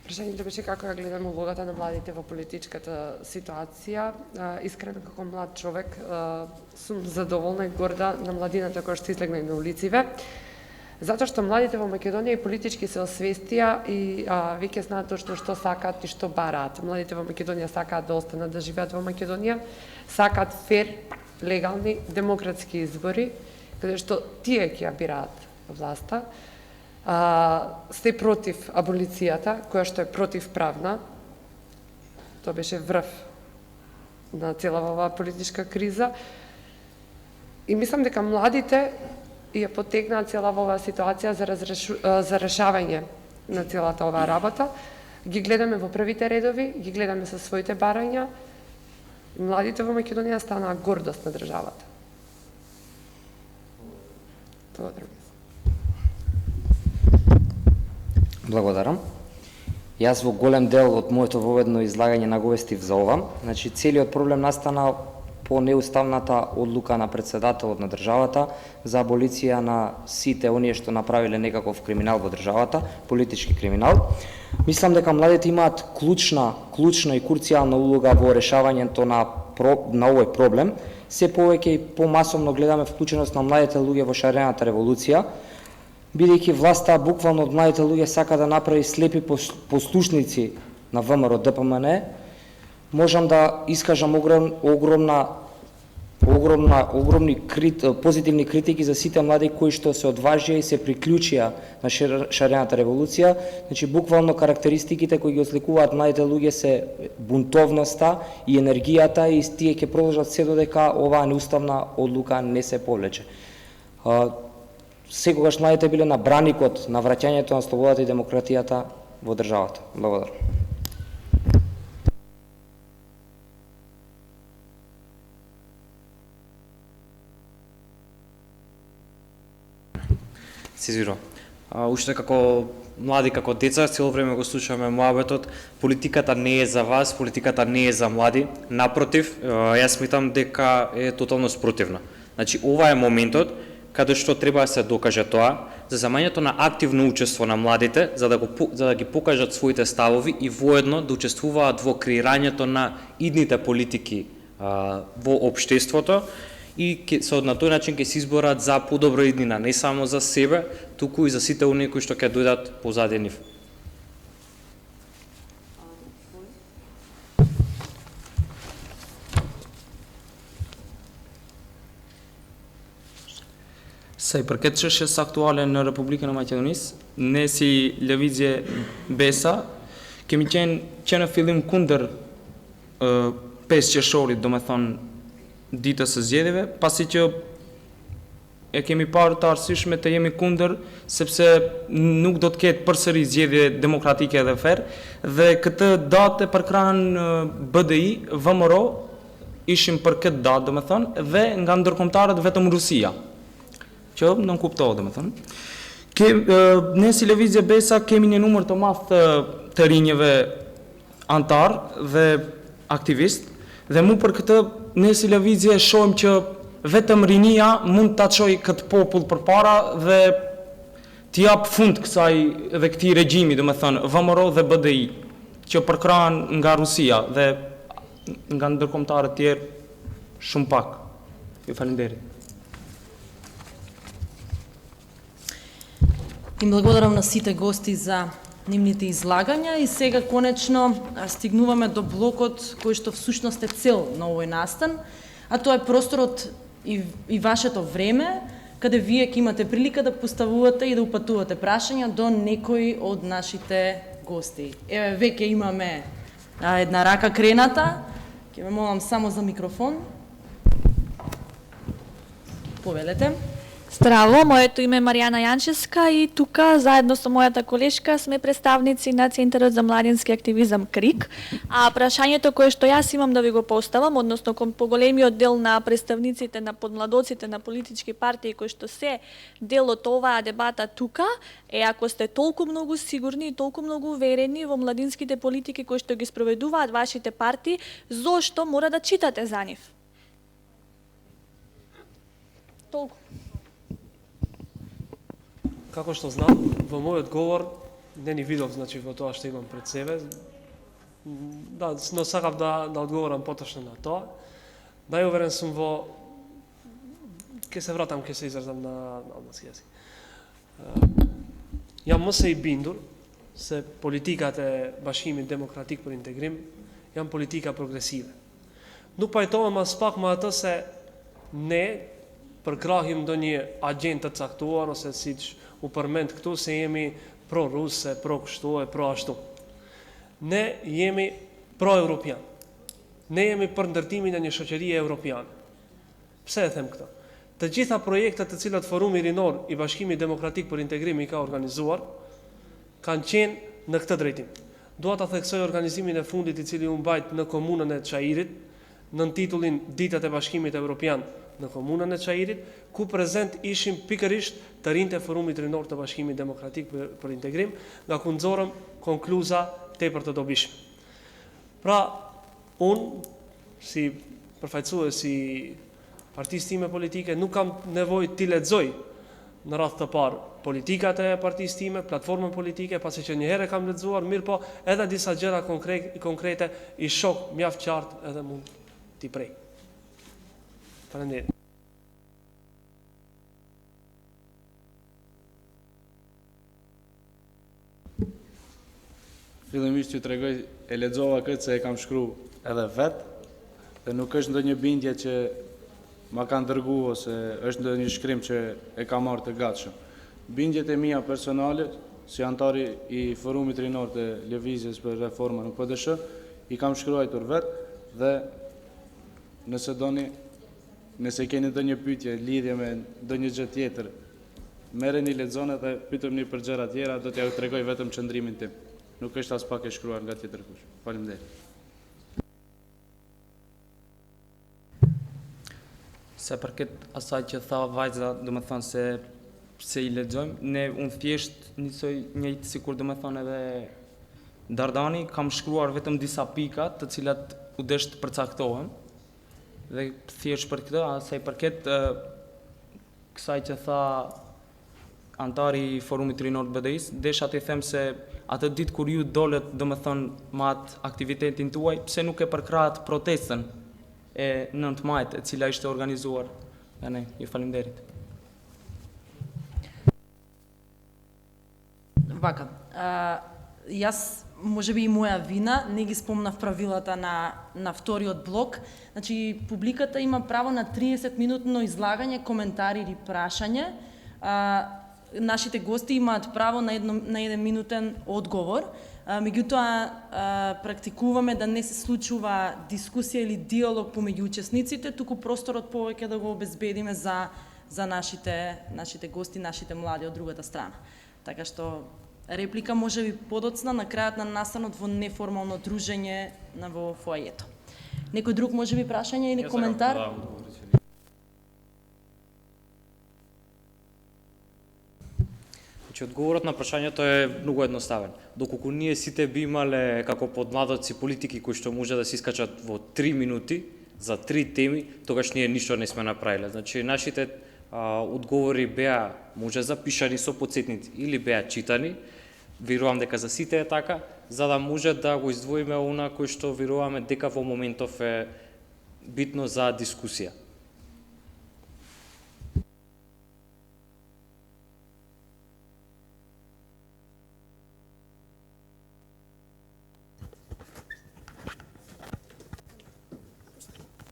Прашањето беше како ја гледаме улогата на младите во политичката ситуација. Искрено како млад човек сум задоволна и горда на младината која што излегна на улициве, затоа што младите во Македонија и политички се освестија и веќе знаат точно што сакаат и што бараат. Младите во Македонија сакаат да останат да живеат во Македонија, сакаат фер, легални, демократски избори, каде што тие ќе ја бираат власта. Сте против аболицијата, која што е противправна. Тоа беше врв на цела оваа политичка криза. И мислам дека младите ја потегнаат цела оваа ситуација за решавање на целата оваа работа. Ги гледаме во првите редови, ги гледаме со своите барања. Младите во Македонија станаа гордост на државата. Благодарам. Благодарам. Јас во голем дел од моето воведно излагање наговестив за ова. Значи, целиот проблем настана по неуставната одлука на председателот на државата за аболиција на сите оние што направиле некаков криминал во државата, политички криминал. Мислам дека младите имаат клучна и круцијална улога во решавањето на овој проблем. Се повеќе и помасовно гледаме вклученост на младите луѓе во шарената револуција, бидејќи власта буквално од младите луѓе сака да направи слепи послушници на ВМРО ДПМН, можам да искажам огромни позитивни критики за сите млади кои што се одважија и се приклучија на шарената револуција. Значи, буквално карактеристиките кои ги осликуваат младите луѓе се бунтовноста и енергијата и тие ќе продолжат се додека оваа неуставна одлука не се повлече. Секогаш младите биле на браникот на враќањето на слободата и демократијата во државата. Благодарам. Сезиро. Уште како млади, како деца, цело време го слушаме муабетот, политиката не е за вас, политиката не е за млади, напротив, јас смитам дека е тотално спротивна. Значи, ова е моментот каде што треба да се докаже тоа, за замањето на активно учество на младите, за да ги покажат своите ставови и воедно да учествуваат во креирањето на идните политики во општеството, и на тој начин ќе се изборат за подобра иднина, не само за себе, туку и за сите оние кои што ќе дојдат позади нив. Sa i përket çështjes aktuale në Republikën e Maqedonisë, ne si Lëvizje Besa kemi qenë në fillim kundër 5 qershorit, domethënë ditës së zgjedhjeve, pasi që e kemi parë të arsyeshme të jemi kundër, sepse nuk do të ketë përsëri zgjedhje demokratike dhe fair, dhe këtë datë e përkran BDI, VMRO, ishim për këtë datë, domethënë, dhe nga ndërkombëtarët vetëm Rusia, që nuk kuptohet, domethënë. Ne si Lëvizje Besa kemi një numër të madh të rinjeve antar dhe aktivist, dhe mu për këtë ne si Lëvizje shohim që vetëm rinia mund ta çojë këtë popull përpara dhe t'i jap fund kësaj dhe këtij regjimi, domethënë VMRO dhe BDI, që përkrahen nga Rusia dhe nga ndërkombëtarët tjerë shumë pak. Ju falenderoj. Им благодарам на сите гости за нивните излагања и сега конечно стигнуваме до блокот кој што всушност е цел на овој настан, а тоа е просторот и вашето време, каде вие ќе имате прилика да поставувате и да упатувате прашања до некои од нашите гости. Еве, веќе имаме една рака крената, ќе ме молам само за микрофон. Повелете. Здраво, моето име е Маријана Јанчевска и тука заедно со мојата колешка сме представници на Центарот за младински активизам КРИК. А прашањето кое што јас имам да ви го поставам, односно кон поголемиот дел на представниците на подмладоците на политички партии кои што се дел од оваа дебата тука, е ако сте толку многу сигурни и толку многу уверени во младинските политики кои што ги спроведуваат вашите партии, зошто мора да читате за нив? Толку. Како што знам, во мојот говор не ни видов, значи, во тоа што имам пред себе. Да, но сакав да одговорам поточно на тоа. Најуверен сум во... Ке се вратам, ке се изразам на албански јазик. Јам mëse I bindur se politikat e Bashkimit Demokratik për Integrim janë politika progresive. Nuk pajtohem as pak me atë se ne përkrahim ndonjë agjent të caktuar ose siç u përmend këtu se jemi pro-ruse, pro-kështu e pro-ashtu. Ne jemi pro-europian. Ne jemi për ndërtimin e një shoqërie europiane. Pse e them këtë? Të gjitha projektet të cilat Forumi Rinor I Bashkimit Demokratik për Integrim I ka organizuar, kanë qenë në këtë drejtim. Dua ta theksoj organizimin e fundit I cili u mbajt në komunën e Çajirit, në titullin Ditët e Bashkimit Evropian në komunën e Çajirit, ku prezent ishim pikërisht të rinjtë e Forumit Rinor të Bashkimit Demokratik për Integrim, nga ku nxorëm konkluza tepër të dobishme. Pra, unë, si përfaqësues I partisë time politike, nuk kam nevojë t'i lexoj në radhë të parë politikat e partisë time, platformën politike, pasi që një herë kam lexuar, mirë po edhe disa gjëra konkrete I shoh mjaft qartë edhe mund t'i prej. Faleminderit. Fillimisht ju tregoj, e lexova këtë se e kam shkruar edhe vet, dhe nuk është ndonjë bindje që ma kanë dërgu ose është ndonjë shkrim që e ka marrë të gatshëm. Bindjet e mia personale, si antari I Forumit Rinor të Lëvizjes për Reforma në PDSH, I kam shkruar vet dhe nëse keni ndonjë pyetje lidhje me ndonjë gjë tjetër, merreni lexoni dhe pyetuni për gjëra tjera, do t'ja tregoj vetëm qëndrimin tim. Nuk është as pak e shkruar nga tjetër kush. Faleminderit. Se përket asaj që tha vajza, do më thënë se pse i lexojmë, unë thjesht njësoj njëjtë sikur do me thonë edhe Dardani, kam shkruar vetëm disa pika të cilat u desh të përcaktohen. Dhe thjesht për këtë, sa i përket kësaj që tha antari i Forumit Rinor të BDI-s, desha të them se atë ditë kur ju dolet, do me thonë, me atë aktivitetin tuaj, pse nuk e përkrahat protestën e 9 majit, e cila ishte organizuar. Ja ne, ju faleminderit. Вака, јас може би и моја вина, не ги спомнав правилата на вториот блок. Значи, публиката има право на 30-минутно излагање, коментари или прашање. Нашите гости имаат право на 1 минутен одговор. Меѓутоа, практикуваме да не се случува дискусија или диалог помеѓу учесниците, туку просторот повеќе да го обезбедиме за нашите гости, нашите млади од другата страна. Така што реплика може би подоцна на крајот на настанот во неформално дружење во фоајето. Некој друг може би прашање или коментар? Одговорот на прашањето е многу едноставен. Доколку ние сите би имале како подмладоци политики кои што може да се искачат во 3 минути за 3 теми, тогаш ние ништо не сме направиле. Значи, нашите одговори беа може запишани со потсетници или беа читани. Верувам дека за сите е така, за да може да го издвоиме она кој што веруваме дека во моментов е битно за дискусија.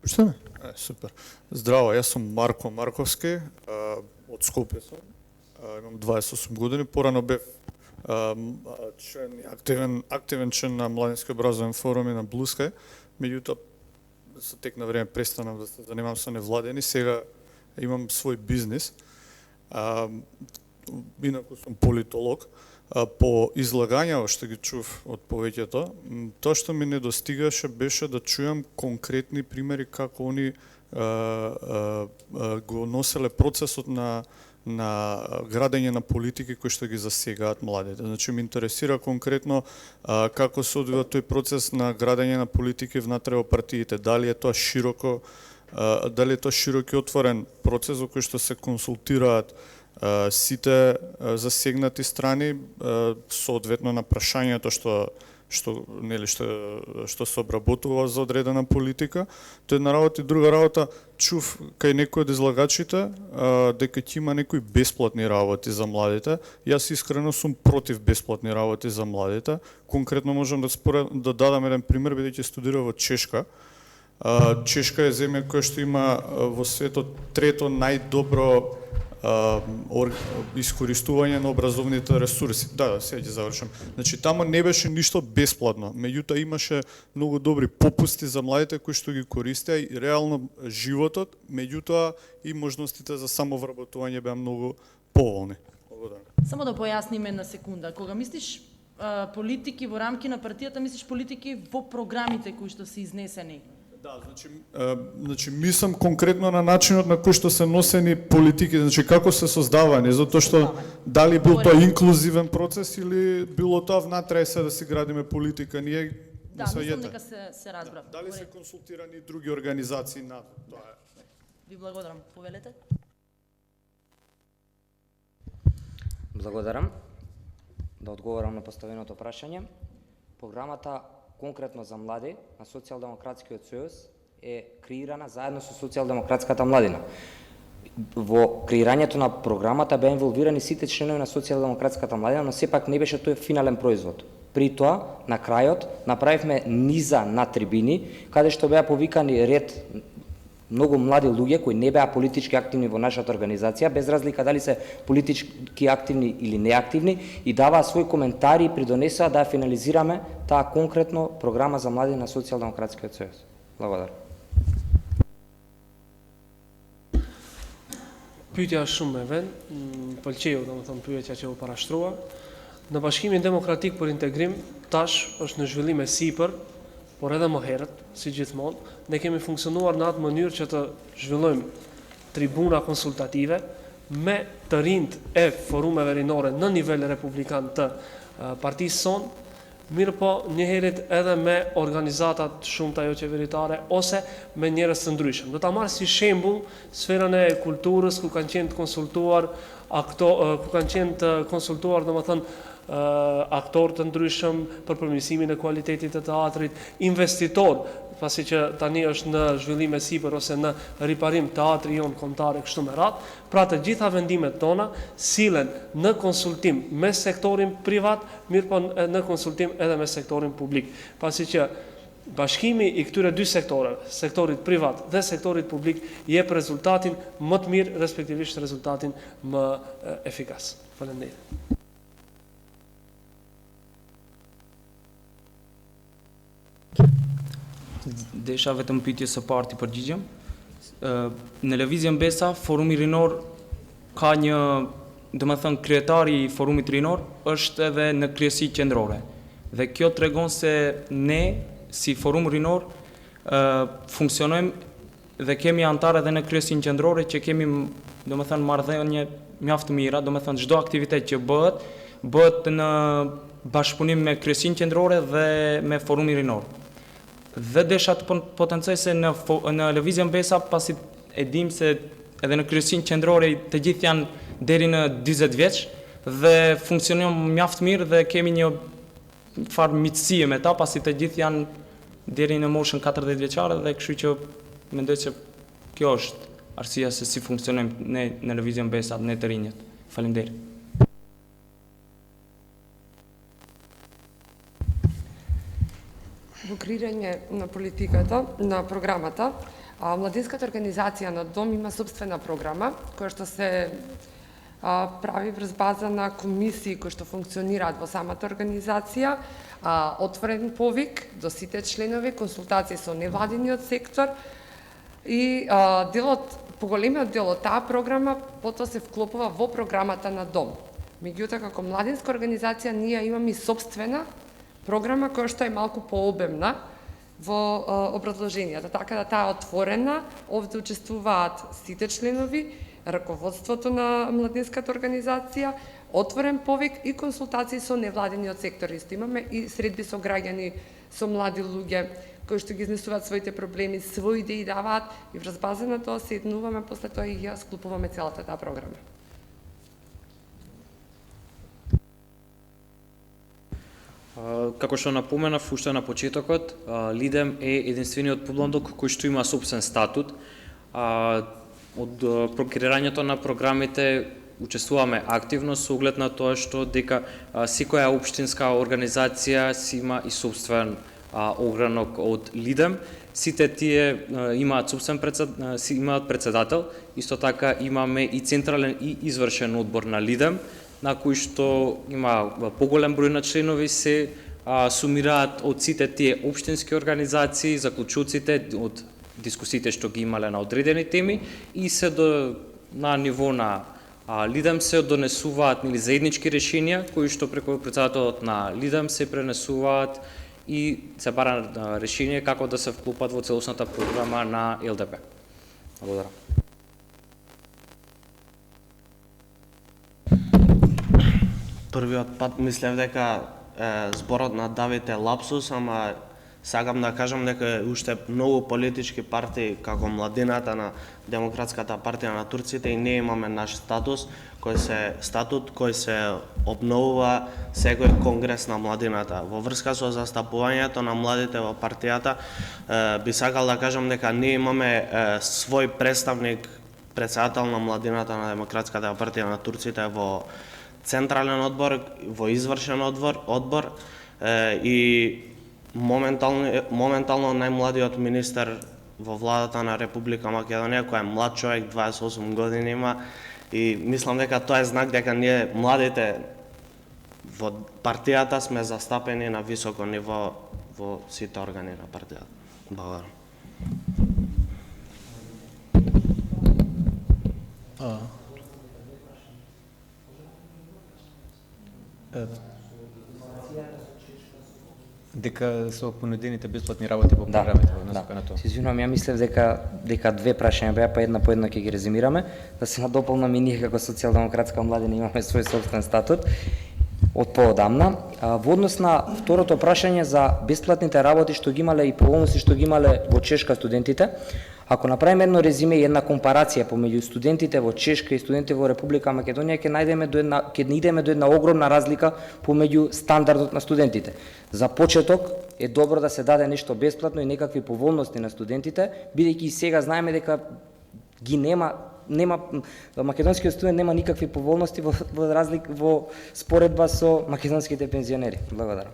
Слушате ме? Супер. Здраво, јас сум Марко Марковски, од Скопје сум. Имам 28 години, порано бев активен член на Младински образовен форум и на Блускај. Меѓутоа, со тек на време престанав да се занимавам со невладени, сега имам свој бизнис. Инаку сум политолог. По излагања што ги чув од повеќето, тоа што ми недостигаше беше да чујам конкретни примери како они го носеле процесот на градење на политики кои што ги засегаат младите. Значи, ме интересира конкретно како се одвива тој процес на градење на политики внатре во партиите. Дали е тоа широк и отворен процес во кој што се консултираат сите засегнати страни соодветно на прашањето што се обработува за одредена политика. Тоа е една работа и друга работа. Чув кај некој од излагачите дека ќе има некои бесплатни работи за младите. Јас искрено сум против бесплатни работи за младите. Конкретно можам да дадам еден пример, бидејќи студирав во Чешка. Чешка е земја која што има во светот трето најдобро искористување на образовните ресурси. Да, сега ќе завршам. Значи, тамо не беше ништо бесплатно, меѓутоа имаше многу добри попусти за младите кои што ги користеа и реално животот, меѓутоа и можностите за самовработување беа многу поволни. Благодарам. Само да појасниме една секунда. Кога мислиш политики во рамки на партијата, мислиш политики во програмите кои што се изнесени? Да, значи мислам конкретно на начинот на кој што се носени политики, значи како се создавани, затоа што дали бил тоа инклузивен процес или било тоа внатре се да си градиме политика, ние да, мислам дека се разбрав. Дали се консултирани и други организации на тоа е. Ви благодарам. Повелете. Благодарам. Да одговорам на поставеното прашање. Програмата конкретно за млади на Социјалдемократскиот сојуз е креирана заедно со Социјалдемократската младина. Во креирањето на програмата беа инволвирани сите членови на Социјалдемократската младина, но сепак не беше тој финален производ. При тоа, на крајот, направивме низа на трибини, каде што беа повикани ред многу млади луѓе кои не беа политички активни во нашата организација, без разлика дали се политички активни или неактивни, и даваа своји коментари и придонесоа да финализираме таа конкретно програма за млади на Социјалдемократскиот сојуз. Благодарам. Pyetja shumë me vend, pëlqeu domethënë pyetja që u parashtrua. Në Bashkimin Demokratik për Integrim tash është në zhvillim e sipër, por edhe më herët, si gjithmonë, ne kemi funksionuar në atë mënyrë që të zhvillojmë tribuna konsultative, me të rinjt e forumeve rinore në nivel republikan të partisë son, mirë po njëherit edhe me organizatat shumëta jo qeveritare ose me njerëz të ndryshëm. Do ta marr si shembull sferën e kulturës ku kanë qenë të konsultuar aktorë të ndryshëm për përmirësimin e kualitetit të teatrit, investitor, pasi që tani është në zhvillim e sipër ose në riparim teatri jon kombëtar e kështu me radhë. Pra të gjitha vendimet tona sillen në konsultim me sektorin privat, mirë po në konsultim edhe me sektorin publik, pasi që bashkimi i këtyre dy sektoreve, sektorit privat dhe sektorit publik, jep rezultatin më të mirë, respektivisht rezultatin më efikas. Faleminderit. Desha vetëm pyetje së parti përgjigjem. Në lëvizjen Besa, Forumi Rinor ka një, domethënë kryetari i Forumit Rinor është edhe në kryesi qendrore. Dhe kjo tregon se ne si Forum Rinor funksionojmë dhe kemi antarë edhe në kryesin qendrore që kemi domethënë marrëdhënie mjaft të mira, domethënë çdo aktivitet që bëhet në bashkëpunim me kryesin qendrore dhe me Forumin Rinor. Dhe desha të potencoj se në lëvizjen Besa, pasi e dim se edhe në kryesin qendrore të gjithë janë deri në 40 vjeç dhe funksionojnë mjaft mirë dhe kemi një farë miqësie me ta, pasi të gjithë janë deri në moshën 40 vjeçare dhe kështu që mendoj se kjo është arsyeja se si funksionojmë ne në lëvizjen Besa, ne të rinjët. Faleminderit. Во креирање на политиката, на програмата, младинската организација на Дом има собствена програма, која што се прави врз база на комисии кои што функционираат во самата организација, отворен повик до сите членови, консултации со невладиниот сектор и поголемиот дел од таа програма потоа се вклопува во програмата на Дом. Меѓутоа, како младинска организација, ние имаме и собствена програма која што е малку пообемна во образложенијата, така да таа е отворена, овде учествуваат сите членови, раководството на младинската организација, отворен повик и консултации со невладиниот сектор. Исто имаме и средби со граѓани, со млади луѓе кои што ги изнесуваат своите проблеми, своји идеи даваат и врз база на тоа се еднуваме, после тоа и ја склопуваме целата таа програма. Како што напоменав уште на почетокот, Лидем е единствениот подломдок кој што има собствен статут. Од креирањето на програмите учествуваме активно со оглед на тоа што дека секоја општинска организација си има и собствен огранок од Лидем. Сите тие имаат собствен имаат председател, исто така имаме и централен и извршен одбор на Лидем, на кој што има поголем број на членови, се сумираат од сите тие општински организации, заклучоците од дискусиите што ги имале на одредени теми и се на ниво на Лидем се донесуваат заеднички решенија кои што преку председателот на Лидем се пренесуваат и се бара решение како да се вклопат во целосната програма на ЛДП. Благодарам. Првиот пат мислев дека зборот на Давид е лапсус, ама сакам да кажам дека уште многу политички партии, како младината на Демократската партија на турците, и ние имаме наш статут кој се обновува секој конгрес на младината. Во врска со застапувањето на младите во партијата, би сакал да кажам дека ние имаме свој представник, председател на младината на Демократската партија на турците во централен одбор, во извршен одбор и моментално најмладиот министер во владата на Република Македонија, кој е млад човек, 28 години има, и мислам дека тоа е знак дека ние младите во партијата сме застапени на високо ниво во сите органи на партијата. Благодарам. Дека со понудените бесплатни работи по програмите во насока на тоа. Се извинувам, ја мислев дека две прашања беа, па една по една ќе ги резимираме, да се надополнаме и ние како социјалдемократска младина имаме свој собствен статут од поодамна. Во однос на второто прашање за бесплатните работи што ги имале и поволности што ги имале во Чешка студентите, ако направиме едно резиме и една компарација помеѓу студентите во Чешка и студентите во Република Македонија, ќе идеме до една огромна разлика помеѓу стандардот на студентите. За почеток е добро да се даде нешто бесплатно и некакви поволности на студентите, бидејќи и сега знаеме дека ги нема македонскиот студент нема никакви поволности во споредба со македонските пензионери. Благодарам.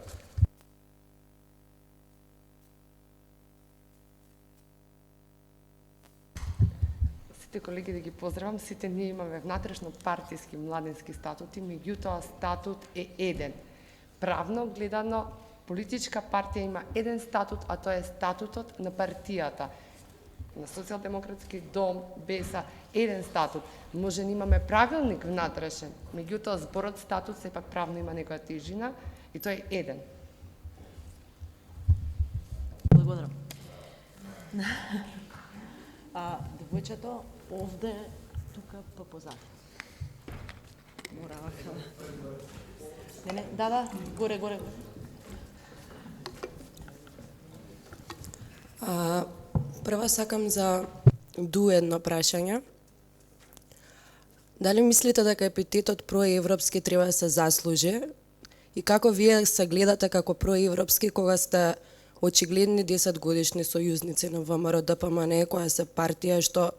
Сите колеги да ги поздравам, сите ние имаме внатрешно партиски младински статути, меѓутоа статут е еден. Правно гледано, политичка партија има еден статут, а тоа е статутот на партијата. На Социјалдемократски дом, БЕСА, еден статут. Може да имаме правилник внатрешен, меѓутоа зборот статут сепак правно има некоја тежина и тој е еден. Благодарам. Девојчето овде, тука па позади. Мора вака. Не, да, горе. Прво сакам за едно прашање. Дали мислите дека епитетот проевропски треба да се заслужи и како вие се гледате како проевропски кога сте очигледни 10-годишни сојузници на ВМРО ДПМН, која се партија што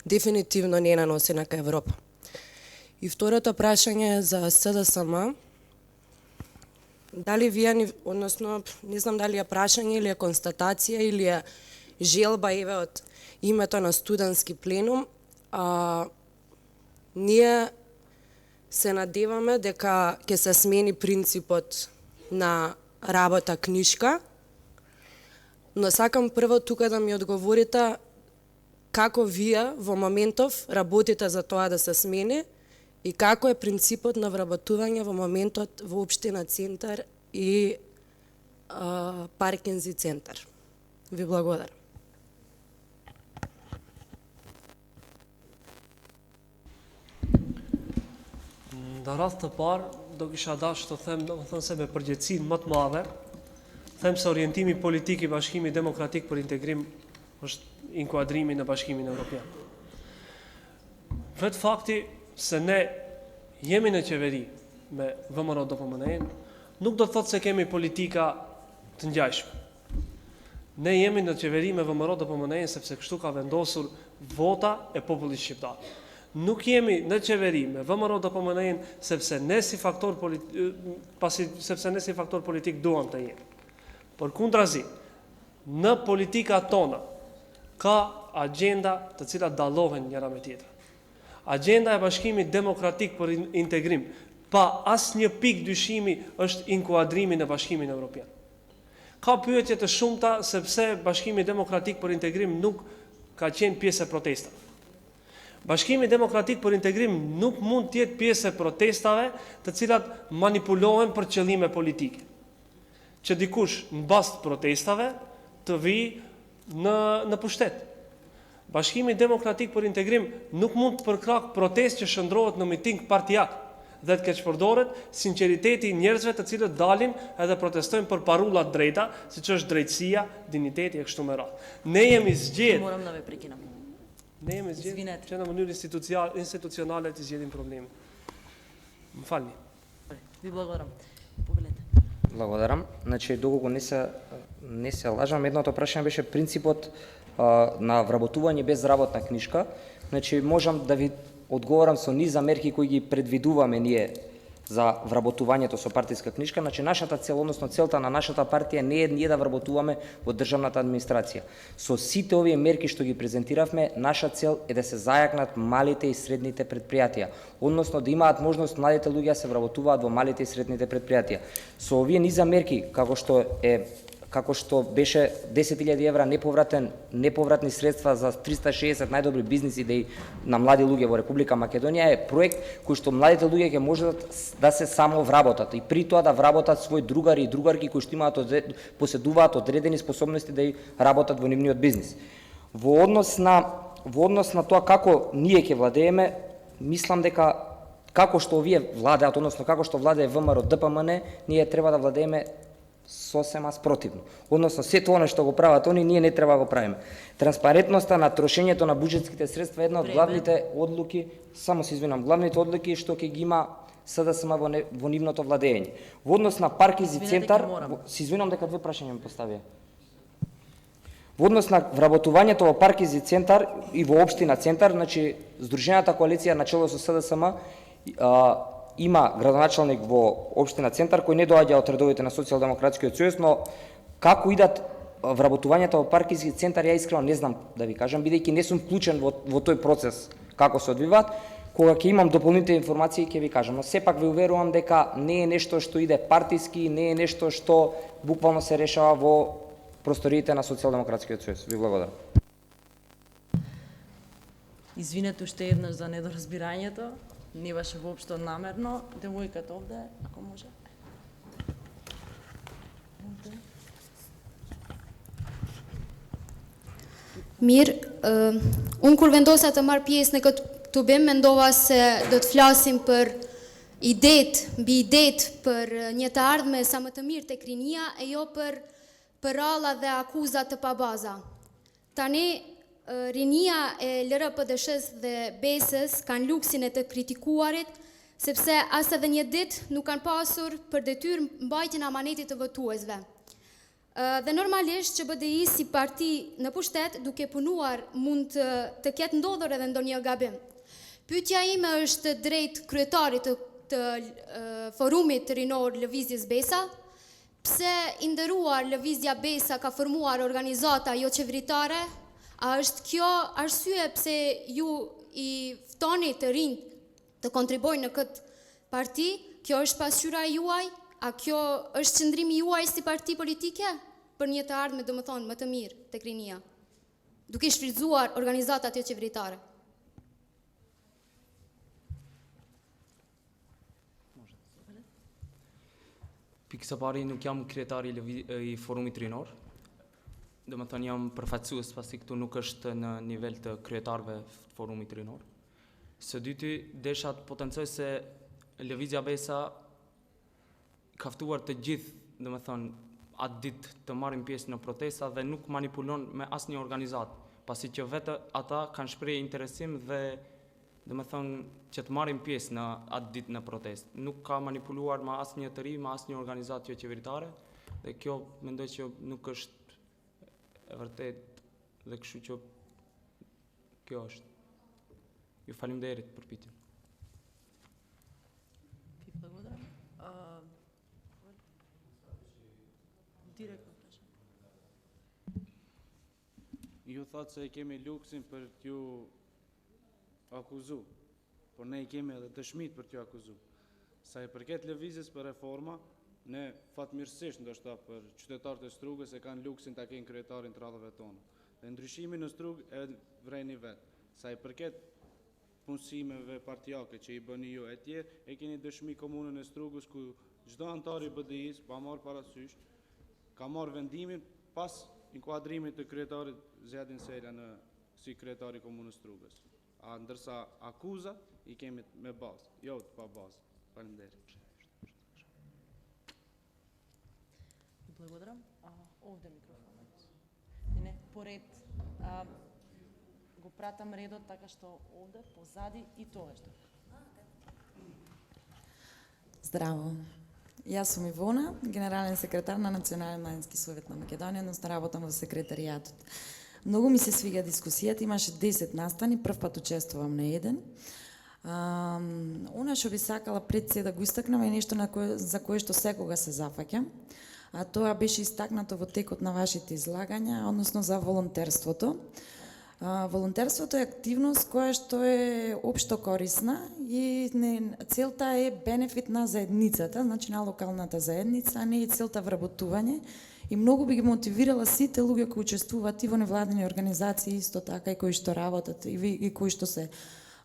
дефинитивно не наноси на Европа? И второто прашање е за СДСМ. Дали вие, односно, не знам дали е прашање или е констатација или е желба еве од името на студентски пленум, ние се надеваме дека ќе се смени принципот на работа книшка, но сакам прво тука да ми одговорите како вие во моментов работите за тоа да се смени и како е принципот на вработување во моментот во општина Центар и Паркинзи центар. Ви благодарам. Në radhë të parë, do kisha dash të them, domethënë se me përgjegjësinë më të madhe, them se orientimi politik i Bashkimit Demokratik për Integrim është inkuadrimi në Bashkimin Evropian. Vetë fakti se ne jemi në qeveri me VMRO DPMN-in, nuk do të thotë se kemi politika të ngjashme. Ne jemi në qeveri me VMRO DPMN-in sepse kështu ka vendosur vota e popullit shqiptar. Nuk jemi në qeveri me VMRO DPMN-in sepse ne si faktor politik duam të jemi. Por kundrazi, në politika tona ka agenda të cilat dallohen njëra me tjetra. Agenda e Bashkimit Demokratik për Integrim pa asnjë pikë dyshimi është inkuadrimi në Bashkimin Evropian. Ka pyetje të shumta sepse Bashkimi Demokratik për Integrim nuk ka qenë pjesë e protestave. Bashkimi Demokratik për Integrim nuk mund të jetë pjesë e protestave të cilat manipulohen për qëllime politike. Që dikush në bazë të protestave të vijë në pushtet. Bashkimi Demokratik për Integrim nuk mund të përkrah protestë që shndrohet në miting partijak dhe të keqpërdoret sinqeriteti i njerëzve të cilët dalin edhe protestojnë për parulla të drejta, siç është drejtësia, dinjiteti e kështu me radhë. Ne jemi zgjedhur. Moram da ve prekinam. Ne jemi zgjedhur që në mënyrë institucionale të zgjedhim problemin. Më falni. Ви благодарам. Повелете. Благодарам. Значи, доколку не се лажам, едното прашање беше принципот на вработување без работна книшка. Значи, можам да ви одговорам со низ мерки кои ги предвидуваме ние за вработувањето со партиска книшка. Значи, нашата цел, односно целта на нашата партија не е ние да вработуваме во државната администрација. Со сите овие мерки што ги презентиравме, наша цел е да се зајакнат малите и средните предпријатија, односно да имаат можност младите луѓе да се вработуваат во малите и средните предпријатија. Со овие низа мерки, како што е како што беше 10.000 евра неповратни средства за 360 најдобри бизнис идеи на млади луѓе во Република Македонија, е проект кој што младите луѓе ќе можат да се само вработат и при тоа да вработат своји другари и другарки кои што поседуваат одредени способности да и работат во нивниот бизнис. Во однос на тоа како ние ќе владееме, мислам дека како што овие владеат, односно како што владее ВМРО ДПМН, ние треба да владееме сосема спротивно. Односно, сето оно што го прават они, ние не треба да го правиме. Транспарентноста на трошењето на буџетските средства е една од главните одлуки, главните одлуки што ќе ги има СДСМ во нивното владење. Во однос на Паркизи центар, се извинувам дека две прашања ми поставија. Во однос на вработувањето во Паркизи центар и во општина центар, значи Здружената коалиција на чело со СДСМ има градоначалник во општина центар кој не доаѓа од редовите на Социјалдемократскиот сојуз, но како идат вработувањето во Паркизи центар, ја искрено не знам да ви кажам, бидејќи не сум вклучен во тој процес како се одвиваат. Кога ќе имам дополнителни информации ќе ви кажам, но сепак ви уверувам дека не е нешто што иде партиски, не е нешто што буквално се решава во просториите на Социјалдемократскиот сојуз. Ви благодарам. Извинете уште еднаш за недоразбирањето. Не беше воопшто намерно. Девојката овде, ако може. Mirë, unë kur vendosa të marr pjesë në këtë tubim, mendova se do të flasim për mbi idet për një të ardhme sa më të mirë tek rinia e jo për ralla dhe akuza të pabaza. Tani rinia e LRPDSH-s dhe BES-s kanë luksin e të kritikuarit, sepse as edhe një ditë nuk kanë pasur për detyrë mbajtjen e amanetit të votuesve. Dhe normalisht që BDI si parti në pushtet duke punuar mund të ketë ndodhur edhe ndonjë gabim. Pyetja ime është drejt kryetarit të forumit rinor Lëvizjes Besa, pse i nderuar Lëvizja Besa ka formuar organizata jo qeveritare, a është kjo arsye pse ju i ftoni të rinj të kontribojnë në këtë parti? Kjo është pasqyra juaj? A kjo është qëndrimi juaj si parti politike për një të ardhme, domethënë, më të mirë tek rinia, duke shfrytzuar organizatat jo qeveritare? Pikë së pari nuk jam kryetari i forumit rinor. Domethënë jam përfaqësues pasi këtu nuk është në nivel të kryetarëve të forumit rinor. Së dyti, desha të potencoj se Lëvizja Besa ka ftuar të gjithë, domethënë, atë ditë të marrin pjesë në protesta dhe nuk manipulon me asnjë organizatë, pasi që vetë ata kanë shprehë interesim dhe domethënë që të marrin pjesë në atë ditë në protestë. Nuk ka manipuluar me asnjë të ri, me asnjë organizatë jo qeveritare, dhe kjo mendoj që nuk është e vërtet, dhe kështu që kjo është. Ju faleminderit për pyetjen. Ju thatë se kemi luksin për t'ju akuzu, por ne kemi edhe dëshmit për t'ju akuzu. Sa i përket lëvizjes për reforma, ne fatmirësisht ndoshta për qytetarët e Strugës e kanë luksin ta kenë kryetarin të radhave tona. Dhe ndryshimi në Strugë e vrejni vetë. Sa i përket punësimeve partijake që i bëni ju e tjerë, e keni dëshmi komunën e Strugës ku çdo antar i BDI-s pa marrë parasysh, ka marrë vendimin pas inkuadrimit të kryetarit Zjadin Selja në si kryetari i komunës Strugës. Ndërsa akuzat i kemi me bazë, jo të pa bazë. Faleminderit. Благодарам. Овде микрофонот. Не, поред го пратам редот така што овде позади и тоа што. Здраво. Јас сум Ивона, генерален секретар на Национален младински совет на Македонија, но работам во секретаријатот. Многу ми се свига дискусијата, имаше 10 настани, прв пат учествувам на еден. Она што би сакала пред се да го истакнам е нешто за кое што секога се зафаќам, а тоа беше истакнато во текот на вашите излагања, односно за волонтерството. Волонтерството е активност која што е општо корисна и целта е бенефит на заедницата, значи на локалната заедница, а не е целта вработување И многу би ги мотивирала сите луѓе кои учествуваат и во невладени организации, исто така и кои што работат и кои што се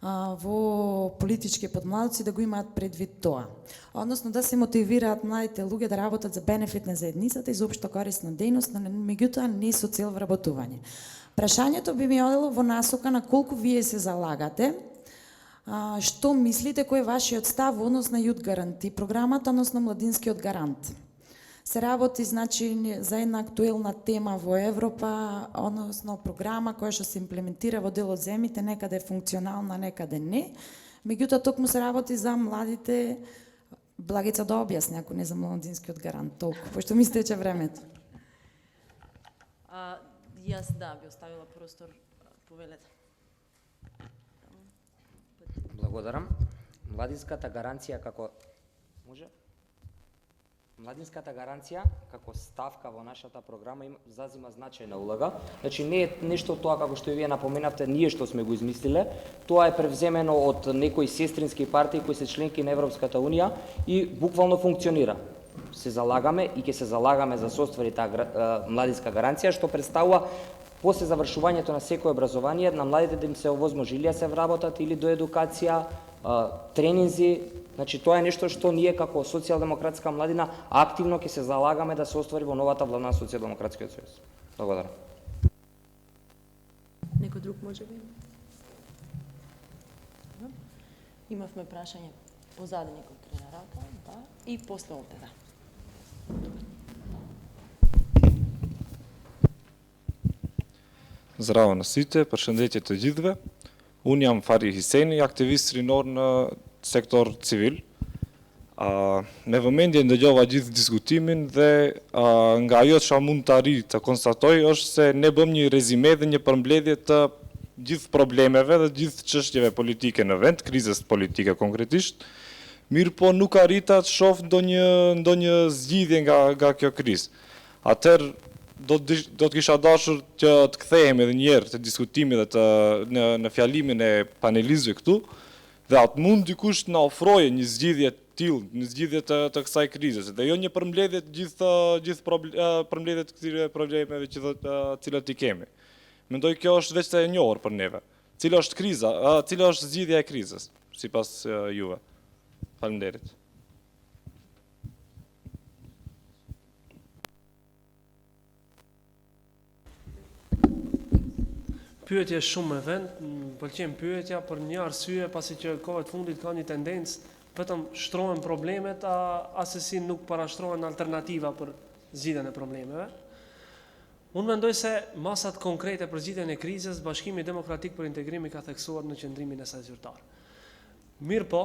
во политички подмладоци да го имаат предвид тоа. Односно да се мотивираат младите луѓе да работат за бенефит на заедницата и за општо корисна дејност, но меѓутоа не со цел вработување. Прашањето би ми одело во насока на колку вие се залагате, што мислите, кој е вашиот став во однос на Јут Гаранти програмата, односно Младинскиот гарант? Се работи, значи, за една актуелна тема во Европа, односно програма која што се имплементира во дел од земјите, некаде е функционална, некаде не. Меѓутоа, токму се работи за младите, Благица да објасни, ако не за Младинскиот гарант, толку, пошто ми стече времето. Јас би оставила простор, повелете. Благодарам. Младинската гаранција како Младинската гаранција како ставка во нашата програма зазима значајна улога. Значи не е нешто тоа како што и вие напоменавте, ние што сме го измислиле. Тоа е превземено од некои сестрински партии кои се членки на Европската унија и буквално функционира. Се залагаме и ќе се залагаме за соствари таа младинска гаранција, што представува после завршувањето на секој образование на младите да им се овозможи или да се вработат или до едукација, тренинзи. Значи тоа е нешто што ние како социјалдемократска младина активно ќе се залагаме да се оствари во новата влада на Социјалдемократскиот сојуз. Благодарам. Некој друг може би? Имавме прашање позади некој крена рака, да, и после овде, да. Здраво на сите, прашањето ѓидве. Унијам Фари Хисени, активист ринор на сектор цивил. Me vëmendje ndëgjova gjithë diskutimin dhe nga ajo që mund të arri të konstatoj është se ne bëm një rezime dhe një përmbledhje të gjithë problemeve dhe gjithë çështjeve politike në vend, krizës politike konkretisht, mirë po nuk arrita të shoh ndonjë zgjidhje nga kjo krizë. Atëherë do të kisha dashur që të kthehemi edhe një herë të diskutimit dhe në fjalimin e panelistëve këtu, dhe atë mund dikush të na ofroje një zgjidhje të tillë, një zgjidhje të kësaj krizës, dhe jo një përmbledhje të gjithë përmbledhje të këtyre problemeve të cilat i kemi. Mendoj kjo është veç e njohur për neve. Cila është kriza, cila është zgjidhja e krizës, sipas juve. Faleminderit. Pyetje shumë me vend, pëlqen pyetja për një arsye, pasi që kohët fundit ka një tendencë vetëm shtrohen problemet, asesi nuk parashtrohen alternativa për zgjidhjen e problemeve. Unë mendoj se masat konkrete për zgjidhjen e krizës, Bashkimi Demokratik për Integrim i ka theksuar në qendrimin e saj zyrtar. Mirë po,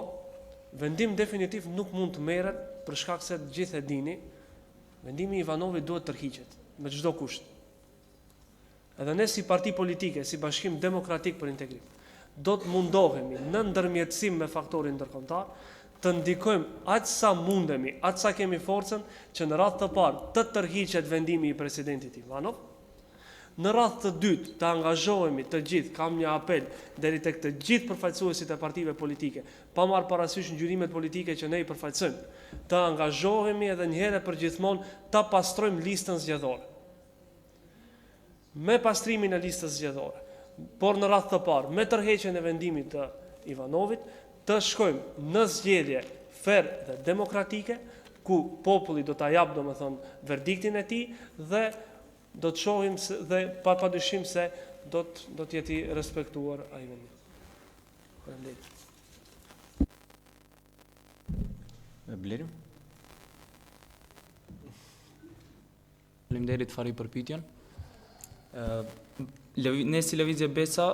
vendim definitiv nuk mund të merret për shkak se të gjithë e dini, vendimi i Ivanovit duhet tërhiqet me çdo kusht. Edhe ne si parti politike, si Bashkim Demokratik për Integrim, do të mundohemi në ndërmjetësim me faktorin ndërkombëtar të ndikojmë aq sa mundemi, aq sa kemi forcën që në radhë të parë të tërhiqet vendimi i presidentit Ivanov, në radhë të dytë të angazhohemi të gjithë, kam një apel deri tek të gjithë përfaqësuesit e partive politike, pa marrë parasysh ngjyrimet politike që ne i përfaqësojmë, të angazhohemi edhe një herë për gjithmonë ta pastrojmë listën zgjedhore. Me pastrimin e listës zgjedhore, por në radhë të parë, me tërheqjen e vendimit të Ivanovit, të shkojmë në zgjedhje fer dhe demokratike, ku populli do ta jap domethënë verdiktin e tij dhe do të shohim dhe padyshim se do të jetë i respektuar ai vendim. Faleminderit. Blerim? Faleminderit Fari për pyetjen. Ne si Lëvizje Besa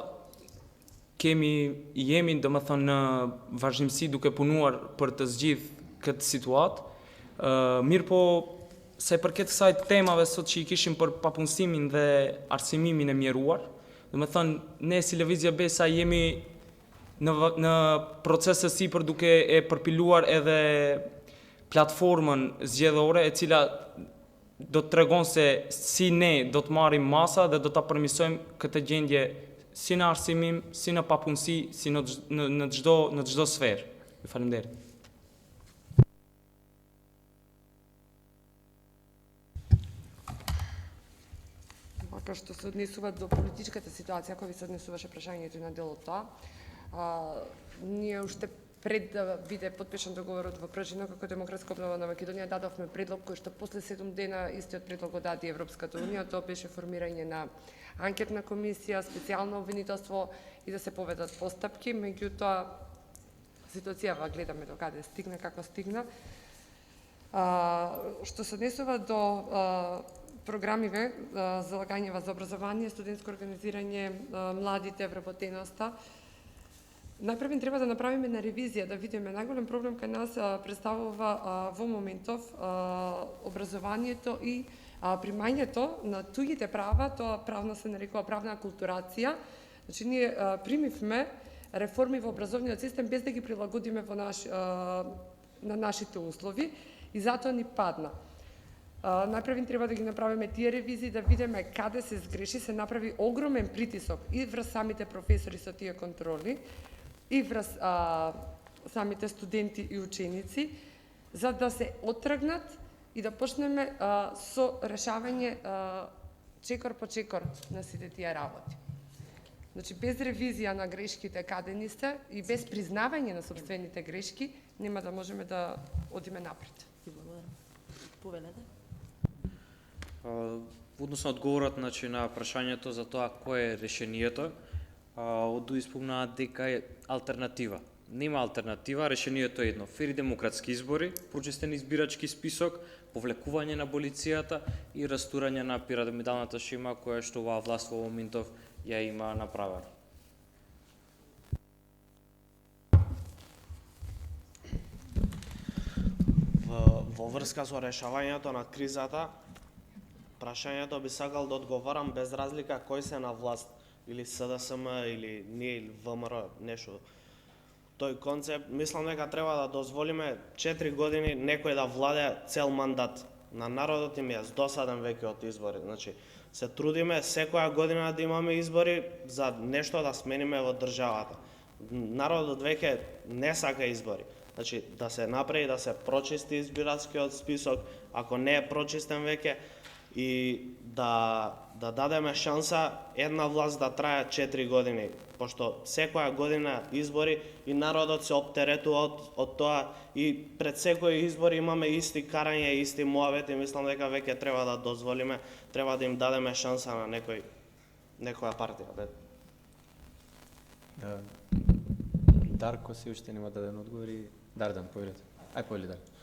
jemi domethënë në vazhdimsi duke punuar për të zgjidhur këtë situatë. Mirë po, sa i përket kësaj temave sot që i kishim për papunësimin dhe arsimimin e mjeruar, domethënë ne si Lëvizje Besa jemi në proces të sipër duke e përpiluar edhe platformën zgjedhore e cila do të tregon se si ne do të marrim masa dhe do ta përmirësojmë këtë gjendje si në arsimim, si në papunësi, si në çdo sferë. Ju faleminderit. кој што се однесува до политичката ситуација, која ви се однесуваше прашањето на дел од тоа. Ние уште пред да биде подпишан договорот во Пржино како Демократска обнова на Македонија дадовме предлог кој што после 7 дена истиот предлог го даде Европската унија, тоа беше формирање на анкетна комисија, специјално обвинителство и да се поведат постапки, меѓутоа ситуацијава гледаме до каде стигна, како стигна. Што се однесува до програмиве залагањева за образование, студентско организирање, младите, вработеноста, најпрв треба да направиме на ревизија, да видиме најголем проблем кај нас представува во моментов образованието и примањето на туѓите права, тоа правно се нарекува правна акултурација. Значи, ние примивме реформи во образовниот систем без да ги прилагодиме на нашите услови и затоа ни падна. Најпрв треба да ги направиме тие ревизии, да видиме каде се сгреши, се направи огромен притисок и врз самите професори со тие контроли, и врз самите студенти и ученици, за да се оттргнат и да почнеме со решавање чекор по чекор на сите тие работи. Значи, без ревизија на грешките каде ни се и без признавање на собствените грешки, нема да можеме да одиме напред. Повелете. Односно одговорот на прашањето за тоа кое е решението, Оду испомнаа дека е алтернатива. Нема алтернатива, решението е едно. Фери демократски избори, прочистен избирачки список, повлекување на аболицијата и растурање на пирамидалната шема која што оваа власт во моментов ја има направена. Во врска со решавањето на кризата, прашањето би сакал да одговарам без разлика кој се на власт, или СДСМ, или ние, или ВМРО, нешто. Тој концепт, мислам дека треба да дозволиме 4 години некој да владе цел мандат. На народот им е досаден веќе од избори. Значи, се трудиме секоја година да имаме избори за нешто да смениме во државата. Народот веќе не сака избори. Значи, да се направи, да се прочисти избирачкиот список, ако не е прочистен веќе, и да дадеме шанса една власт да трае 4 години, пошто секоја година избори и народот се оптеретува од тоа и пред секој избори имаме исти карања, исти муавети, мислам дека веќе треба да дозволиме, треба да им дадеме шанса на некоја партија. Дарко се уште нема даден одговор и Дардан, повелете. Повели Дарко.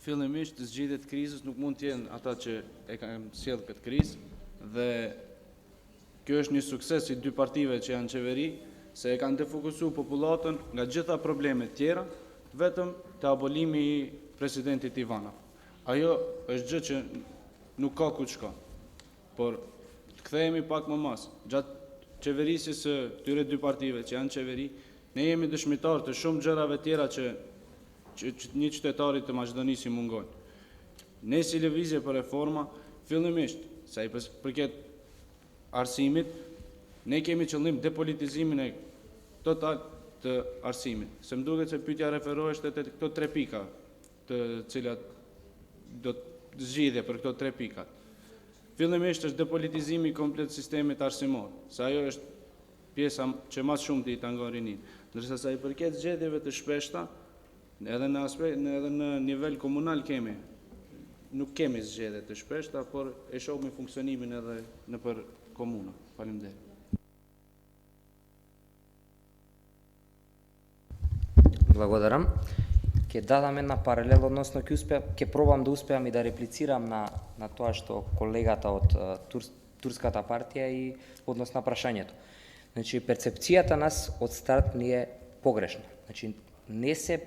Fillimisht zgjidhjet krizës nuk mund të jenë ata që e kanë sjell këtë krizë dhe kjo është një sukses i dy partive që janë qeveri, se e kanë defokusuar popullatën nga gjitha problemet tjera, vetëm te abolimi i presidentit Ivanov. Ajo është gjë që nuk ka ku të shko. Por të kthehemi pak më mas, gjatë qeverisjes së këtyre dy partive që janë qeveri, ne jemi dëshmitar të shumë gjërave tjera që një qytetari të Maqedonisë i mungojnë. Ne si lëvizje për reforma, fillimisht, sa i përket arsimit, ne kemi qëllim depolitizimin e total të arsimit. Se më duket se pyetja referoheshte te këto 3 pika, të cilat do të zgjidhje për këto 3 pikat. Fillimisht është depolitizimi i komplet sistemit arsimor, se ajo është pjesa që mas shumë të i tangon rinin. Ndërsa sa i përket zgjedhjeve të shpeshta, edhe në nivel komunal nuk kemi zgjedhje të shpeshta, por e shohim funksionimin edhe nëpër komuna. Faleminderit. Благодарам. Ќе дадам една паралела, односно ќе пробам да успеам и да реплицирам на тоа што колегата од Турската партија и однос на прашањето. Значи, перцепцијата нас од старт ни е погрешна. Значи, не се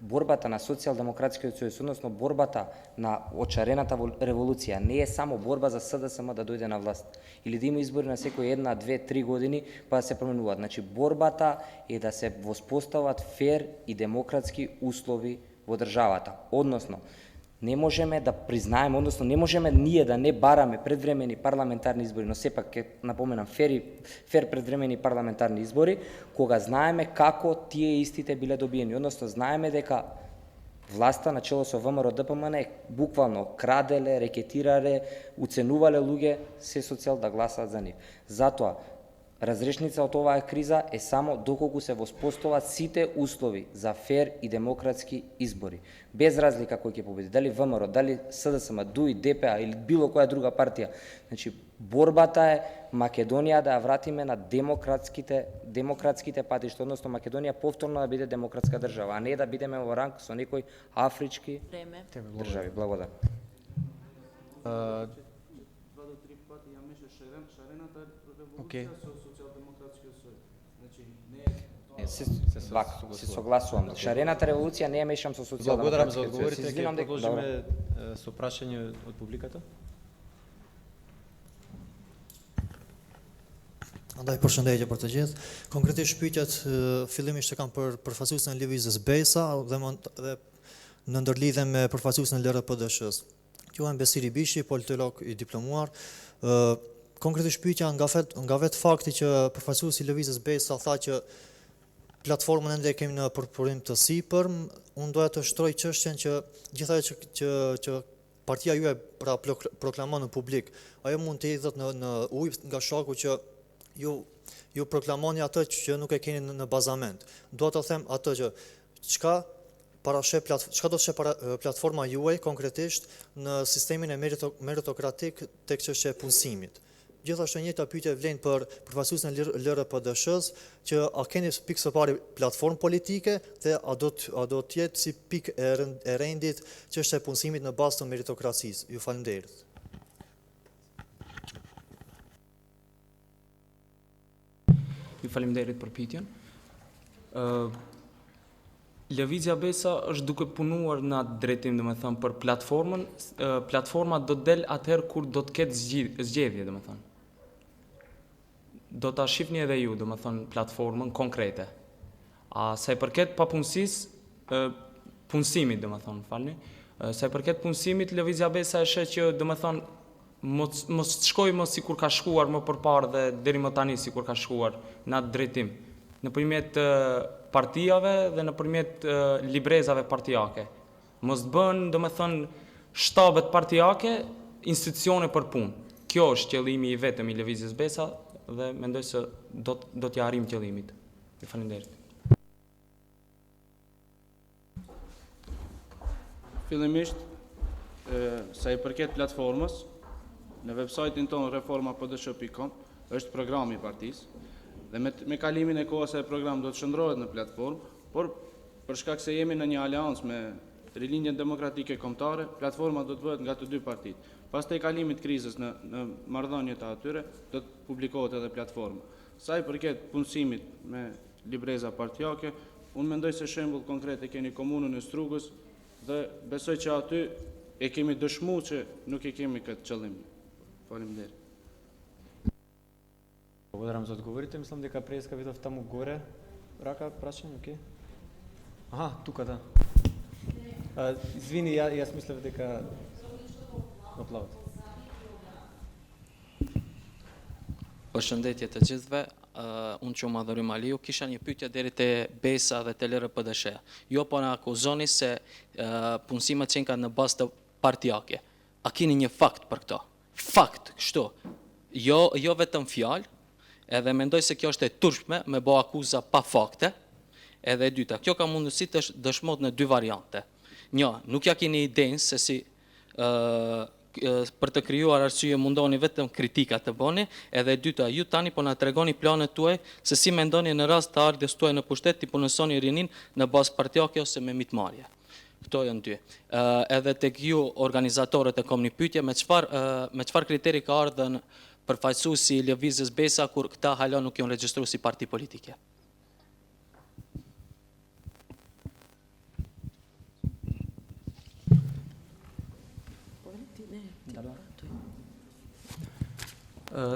борбата на социјалдемократскиот сојуз, односно борбата на очарената револуција, не е само борба за СДСМ да дојде на власт или да има избори на секој 1, 2, 3 години па да се променуваат. Значи, борбата е да се воспостават фер и демократски услови во државата. Односно, не можеме да признаеме, односно не можеме ние да не бараме предвремени парламентарни избори, но сепак ќе напоменам фер предвремени парламентарни избори, кога знаеме како тие истите биле добиени, односно знаеме дека власта на чело со ВМРО ДПМН буквално краделе, рекетирале, уценувале луѓе се со цел да гласаат за нив. Затоа разрешница од оваа криза е само доколку се воспостават сите услови за фер и демократски избори. Без разлика кој ќе победи, дали ВМРО, дали СДСМ, ДУИ, ДПА или било која друга партија. Значи, борбата е Македонија да ја вратиме на демократските патишта, односно Македонија повторно да биде демократска држава, а не да бидеме во ранг со некои афрички држави. Благодарам. Окей. Се согласувам. Шарената револуција не ја мешам со социјалдемократскиот. Благодарам за одговорите. Ќе продолжиме со прашање од публиката. Andaj përshëndetje për të gjithë. Konkretisht pyetjet fillimisht e kam për përfaqësuesin e lëvizjes BESA dhe në ndërlidhje me përfaqësuesin e LRPDSH-s. Quhem Besiri Bishi, politolog i diplomuar. Konkretisht pyetja nga vetë fakti që përfaqësuesi i lëvizjes BESA tha që platformën ende kemi në përpurim të sipër, unë doja të shtroj çështjen që gjithajo që partia juaj pra proklamon në publik, ajo mund të idhet në ujë nga shaku që ju proklamoni atë që nuk e keni në bazament. Do të them atë që çka do të sheh platforma juaj konkretisht në sistemin e meritokratik tek çështja e punësimit. Gjithashtu njëjta pyetje vlen për përfaqësuesin e LRPDSH-s, që a keni pikë së pari platformë politike dhe a do të jetë si pikë e rendit çështja e punësimit në bazë të meritokracisë. Ju faleminderit. Ju faleminderit për pyetjen. Lëvizja BESA është duke punuar në atë drejtim, domethënë për platformën. Platforma do të del atëherë kur do të ketë zgjedhje, domethënë. Do ta shihni edhe ju, domethënë platformën konkrete. A sa i përket papunësisë, punësimit, domethënë, falni. Sa i përket punësimit, lëvizja BESA e sheh që domethënë mos shkoj më sikur ka shkuar më përpara dhe deri më tani sikur ka shkuar në atë drejtim, nëpërmjet partijave dhe nëpërmjet librezave partijake. Mos bën, domethënë, shtabet partijake institucione për punë. Kjo është qëllimi i vetëm i lëvizjes BESA dhe mendoj se do t'ja arrijmë qëllimit. Ju faleminderit. Fillimisht, sa i përket platformës, në website-in tonë reformapdsh.com është programi i partisë dhe me kalimin e kohës ai program do të shndrohet në platformë, por për shkak se jemi në një aleancë me Rilindjen Demokratike Kombëtare, platforma do të bëhet nga të dy partitë. Pas të kalimit krizës në marrëdhëniet e atyre, do të publikohet edhe platforma. Sa i përket punësimit me libreza partijake, unë mendoj se shembull konkret e keni komunën e Strugës dhe besoj që aty e kemi dëshmuar që nuk e kemi këtë qëllim. Faleminderit. Благодарам за одговорите. Мислам дека преска видов таму горе. Рака прашање, окей. Аха, тука да. Извини, јас мислев дека аплауд. Përshëndetje të gjithëve, unë që më adhurim Aliu, kisha një pyetje deri te BESA dhe te LRPDSH. Jo po na akuzoni se punësimet që kanë në bazë të partijake. A keni një fakt për këto? Fakt, kështu. Jo vetëm fjalë, edhe mendoj se kjo është e turpshme me bë akuza pa fakte. Edhe e dyta, kjo ka mundësi të dëshmohet në dy variante. Një, nuk ja keni idenë se si për të krijuar arsye mundoni vetëm kritika të bëni, edhe e dyta, ju tani po na tregoni planet tuaj se si mendoni në rast të ardhjes tuaj në pushtet ti punësoni rinin në bazë partijake ose me mitmarrje. Këto janë dy. Edhe tek ju organizatorët e kam një pyetje, me çfarë kriteri ka ardhur përfaqësuesi i lëvizjes BESA kur këta hala nuk janë regjistruar si parti politike?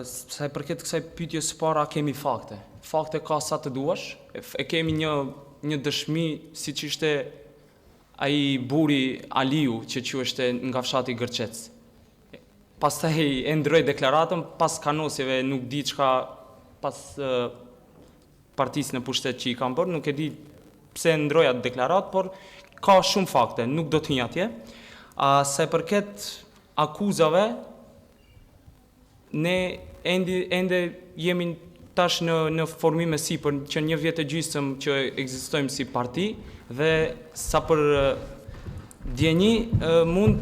Sa i përket kësaj pyetje së para kemi fakte. Fakte ka sa të duash. E kemi një dëshmi siç ishte ai buri Aliu që quheshte nga fshati Gërçec. Pastaj e ndroi deklaratën pas kanosjeve, nuk di çka pas partisë në pushtet që i kanë bërë, nuk e di pse ndroi atë deklaratë, por ka shumë fakte, nuk do të hinj atje. Sa i përket akuzave, ne ende jemi tash në formime sipër që 1 vjet e gjysmë që ekzistojmë si parti dhe sa për djeni mund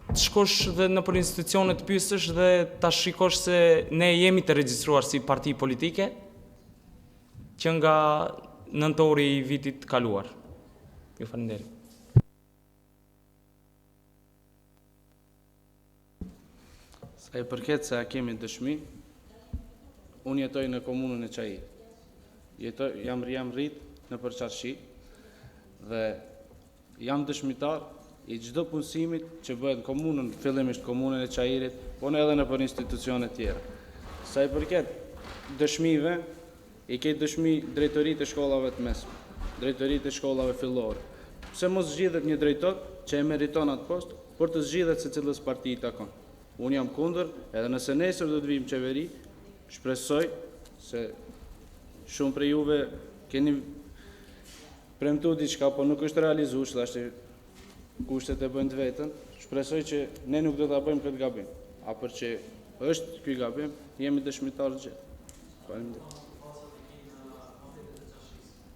të shkosh dhe në për institucione të pyesësh dhe ta shikosh se ne jemi të regjistruar si parti politike që nga nëntori i vitit kaluar. Ju falenderoj. Sa i përket se a kemi dëshmi, unë jetoj në komunën e Çajit. Jam rrit në Përçarshi dhe jam dëshmitar i çdo punësimit që bëhet në komunën, fillimisht komunën e Çajirit, po edhe në për institucione tjera. Sa i përket dëshmive, i ke dëshmi drejtoritë e shkollave të mesme, drejtoritë e shkollave fillore. Pse mos zgjidhet një drejtor që e meriton atë post, por të zgjidhet se cilës parti i takon. Unë jam kundër, edhe nëse nesër do të vim qeveri, shpresoj se shumë për juve keni premtu diçka, po nuk është realizu, thashtë kushtet e bëjnë të vetën, shpresoj që ne nuk do të bëjmë këtë gabim. A për që është ky gabim, jemi dëshmitarë gjithë. Faleminderit.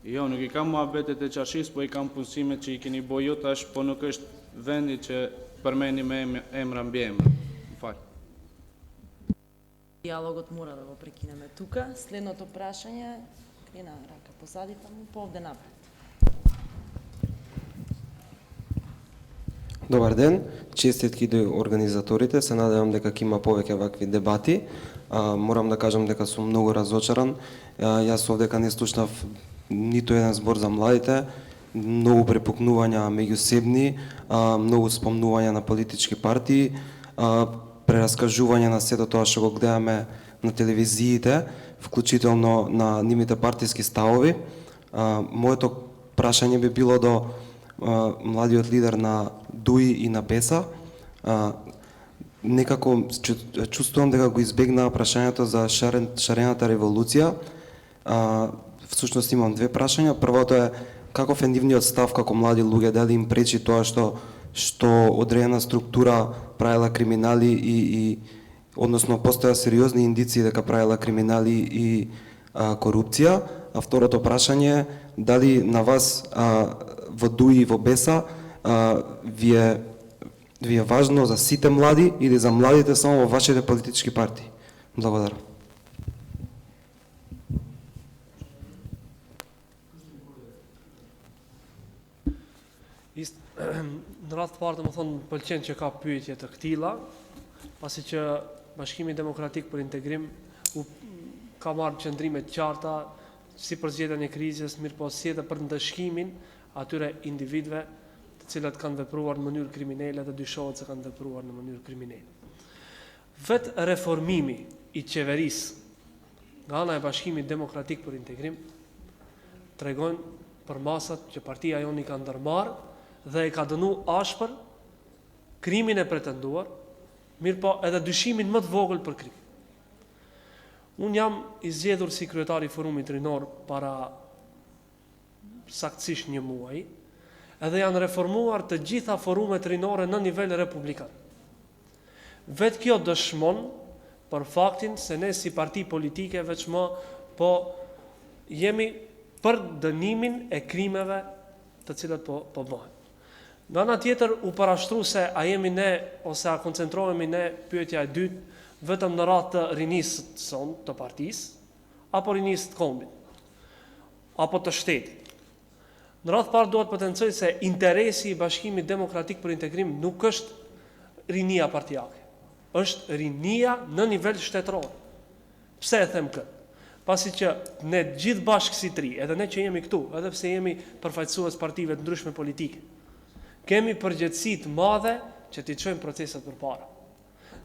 Jo, nuk i kam muhabetet e Çarshis, po i kam punësimet që i keni boju tash, po nuk është vendi që përmeni me emra mbi emra. Диалогот мора да го прекинеме тука. Следното прашање е на рака позади таму, по овде напред. Добар ден, честитки до организаторите, се надевам дека ќе има повеќе вакви дебати. Морам да кажам дека сум многу разочаран. Јас овдека не слушнав ниту еден збор за младите, многу препукнувања меѓусебни, многу спомнувања на политички партии, прераскажување на сето тоа што го гледаме на телевизиите, вклучително на нивните партиски ставови. Моето прашање би било до младиот лидер на ДУИ и на БЕСА. Некако чувствувам дека го избегнаа прашањето за шарената револуција. Всушност имам две прашања. Првото е каков е нивниот став како млади луѓе, дали им пречи тоа што одредена структура правила криминали и односно постоја сериозни индиции дека правила криминали и корупција. А второто прашање е дали на вас во ДУИ и во БЕСА ви е важно за сите млади или за младите само во вашите политички партии? Благодарам. Në radhë të parë të më thonë pëlqen që ka pyetje të këtilla, pasi që Bashkimi Demokratik për Integrim ka marrë qëndrime të qarta si për zgjedhjen e krizës, mirë po si edhe për ndëshkimin atyre individëve të cilët kanë vepruar në mënyrë kriminale dhe dyshohet se kanë vepruar në mënyrë kriminale. Vetë reformimi i qeverisë nga ana e Bashkimit Demokratik për Integrim tregojnë për masat që partia joni ka ndërmarrë dhe e ka dënu ashpër krimin e pretenduar, mirë po edhe dyshimin më të vogël për krim. Unë jam i zgjedhur si kryetari i forumit rinor para saktësisht 1 muaj, edhe janë reformuar të gjitha forumet rinore në nivel republikan. Vetë kjo dëshmon për faktin se ne si parti politike veçmë po jemi për dënimin e krimeve të cilët po bëhen. Nga ana tjetër u parashtru se a jemi ne ose a koncentrohemi ne, pyetja e dytë, vetëm në radhë të rinisë son të partisë, apo rinisë të kombit, apo të shtetit. Në radhë parë duhet potencoj se interesi i Bashkimit Demokratik për Integrim nuk është rinia partijake, është rinia në nivel shtetëror. Pse e them këtë? Pasi që ne gjithë bashkë si tri, edhe ne që jemi këtu, edhe pse jemi përfaqësues partive të ndryshme politike, kemi përgjegjësi të madhe që t'i çojmë proceset përpara.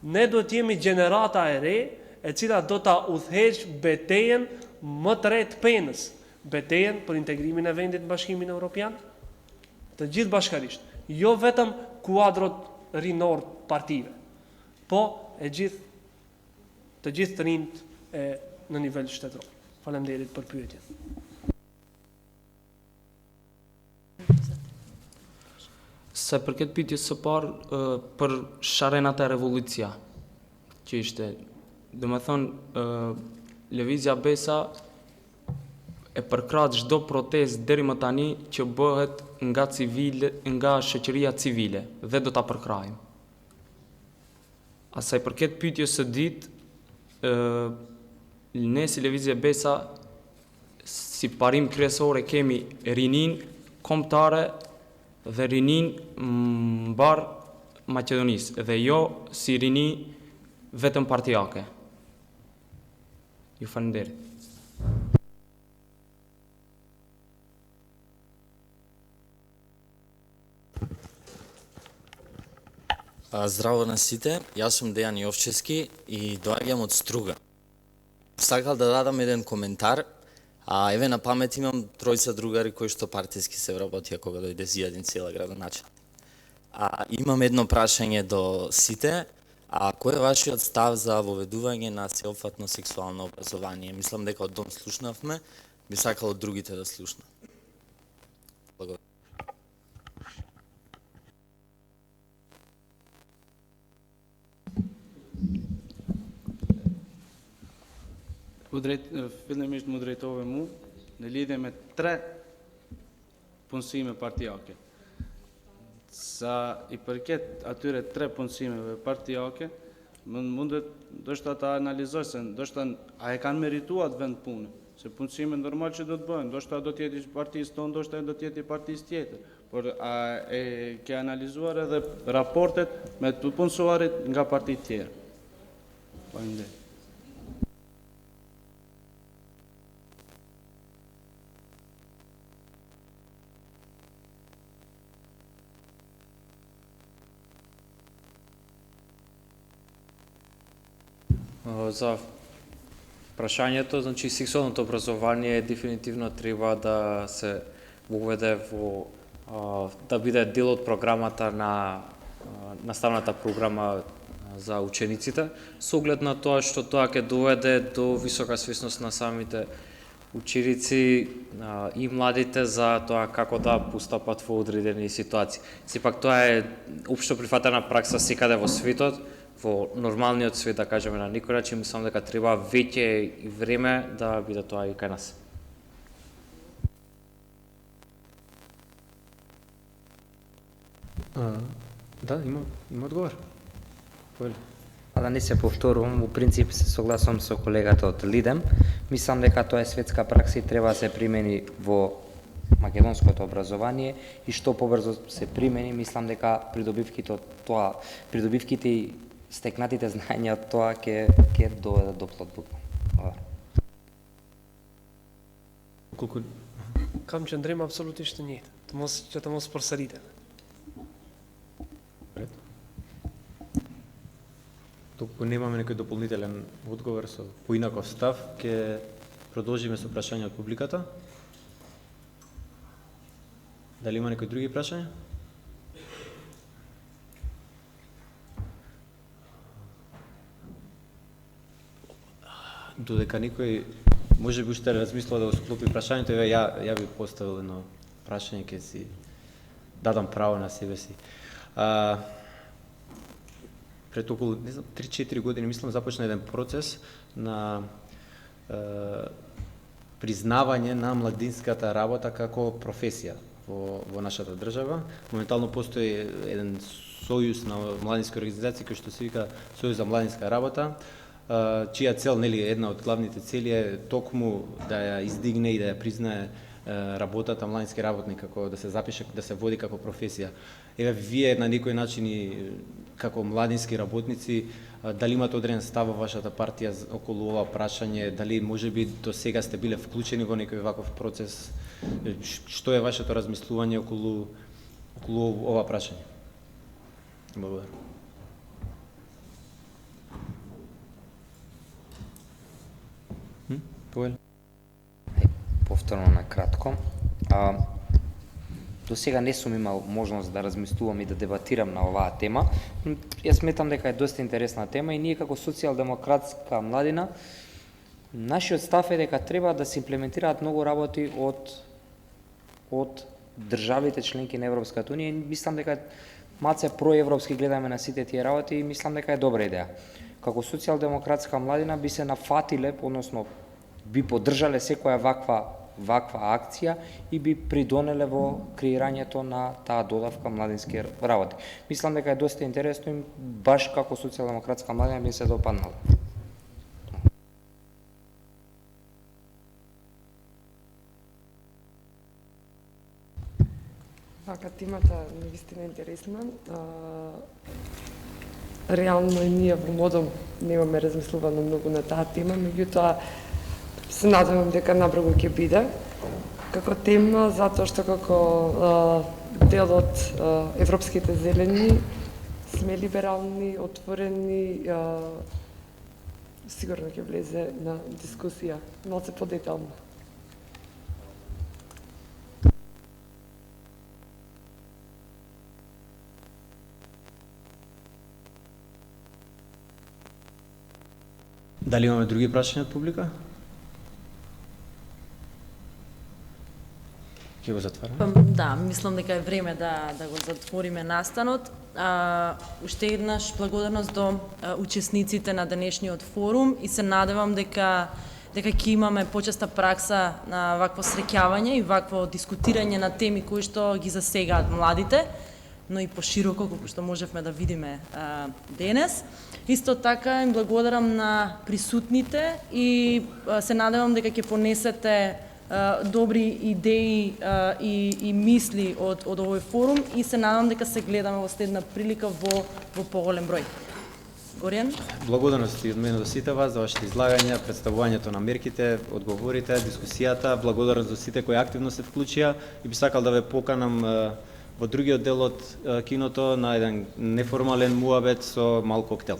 Ne do të jemi gjenerata e re e cila do ta udhëheq betejën më të re të penës, betejën për integrimin e vendit në Bashkimin Evropian, të gjithë bashkarisht, jo vetëm kuadrot rinor partive, po të gjithë të rinjt në nivel shtetëror. Faleminderit për pyetjen. Sa i përket pyetjes së parë për sharenata e revolucia, që ishte, lëvizja Besa e përkrah çdo protestë deri më tani që bëhet nga shoqëria civile dhe do ta përkrahim. Sa i përket pyetjes së dytë, ne si lëvizje Besa si parim kryesore kemi rinin kombëtare dhe rinin mbar Maqedonisë dhe jo si rini vetëm partijake. Ju falenderoj. Здраво на сите, јас сум Дејан Јовчевски и доаѓам од Струга. Сакал да дадам еден коментар, еве на памет имам тројца другари кои што партиски се вработија кога дојде Зијадин цела градоначелник. Имам едно прашање до сите, кој е вашиот став за воведување на сеопфатно сексуално образование? Мислам дека од дом слушнавме, би сакал од другите да слушнат. Благодарам. Fillimisht mu drejtove mu në lidhje me 3 punësime partijake. Sa i përket atyre 3 punësimeve partijake, mundet ndoshta ta analizoj se ndoshta a e kanë merituar vend punë, se punësime normal që do të bëhen, ndoshta do të jetë i partisë tonë, ndoshta do të jetë i partisë tjetër, por a e ke analizuar edhe raportet me të punësuarit nga partitë tjera. Faleminderit. За прашањето, значи сексуалното образование дефинитивно треба да се воведе да биде дел од програмата на наставната програма за учениците, со оглед на тоа што тоа ќе доведе до висока свесност на самите ученици и младите за тоа како да постапат во одредени ситуации. Сепак тоа е општо прифатена пракса секаде во светот, во нормалниот свет, да кажеме на некој начин, мислам дека треба веќе и време да биде тоа и кај нас. Да, има одговор. Да не се повторувам, во принцип се согласувам со колегата од Лидем. Мислам дека тоа е светска пракса и треба да се примени во македонското образование и што побрзо се примени, мислам дека придобивките и стекнатите знаења од тоа ќе доведат до плод буквално. Kam qëndrim absolutisht të njëjtë, që të mos përsëritet. Доколку немаме некој дополнителен одговор со поинаков став, ќе продолжиме со прашања од публиката. Дали има некои други прашања? Додека никој може би уште размислува да го склопи прашањето, ја би поставил едно прашање, ќе си дадам право на себе си. Пред околу 3-4 години, мислам, започна еден процес на признавање на младинската работа како професија во нашата држава. Моментално постои еден сојуз на младински организации кој што се вика Сојуз за младинска работа, чија цел, нели, една од главните цели е токму да ја издигне и да ја признае работата младински работник како да се запише, да се води како професија. Еве вие на некој начин и како младински работници, дали имате одреден став во вашата партија околу ова прашање, дали можеби до сега сте биле вклучени во некој ваков процес, што е вашето размислување околу ова прашање? Благодарам. Повторно на кратко. До сега не сум имал можност да размислувам и да дебатирам на оваа тема. Јас сметам дека е доста интересна тема и ние како социјалдемократска младина, нашиот став е дека треба да се имплементираат многу работи од државите членки на Европската унија, мислам дека малце проевропски гледаме на сите тие работи и мислам дека е добра идеја. Како социјалдемократска младина би се нафатиле, односно би поддржале секоја ваква акција и би придонеле во креирањето на таа додавка младински работи. Мислам дека е доста интересно и баш како социјалдемократска младина би се допаднало. Така, темата е вистина интересна. Реално и ние во МОДОМ немаме размислувано многу на таа тема, меѓутоа се надевам дека набрзо ќе биде како тема, затоа што како дел од европските зелени сме либерални, отворени, сигурно ќе влезе на дискусија малце подетално. Дали имаме други прашања од публика? Ќе го затвараме? Да, мислам дека е време да го затвориме настанот. Уште еднаш благодарност до учесниците на денешниот форум и се надевам дека ќе имаме почеста пракса на вакво среќавање и вакво дискутирање на теми кои што ги засегаат младите, но и пошироко, како што можевме да видиме денес. Исто така им благодарам на присутните и се надевам дека ќе понесете добри идеи и мисли од овој форум и се надевам дека се гледаме во следна прилика во поголем број. Горијан? Благодарности од мене до сите вас за вашите излагања, представувањето на мерките, одговорите, дискусијата. Благодарност до сите кои активно се вклучија и би сакал да ве поканам во другиот дел од киното на еден неформален муабет со мал коктел.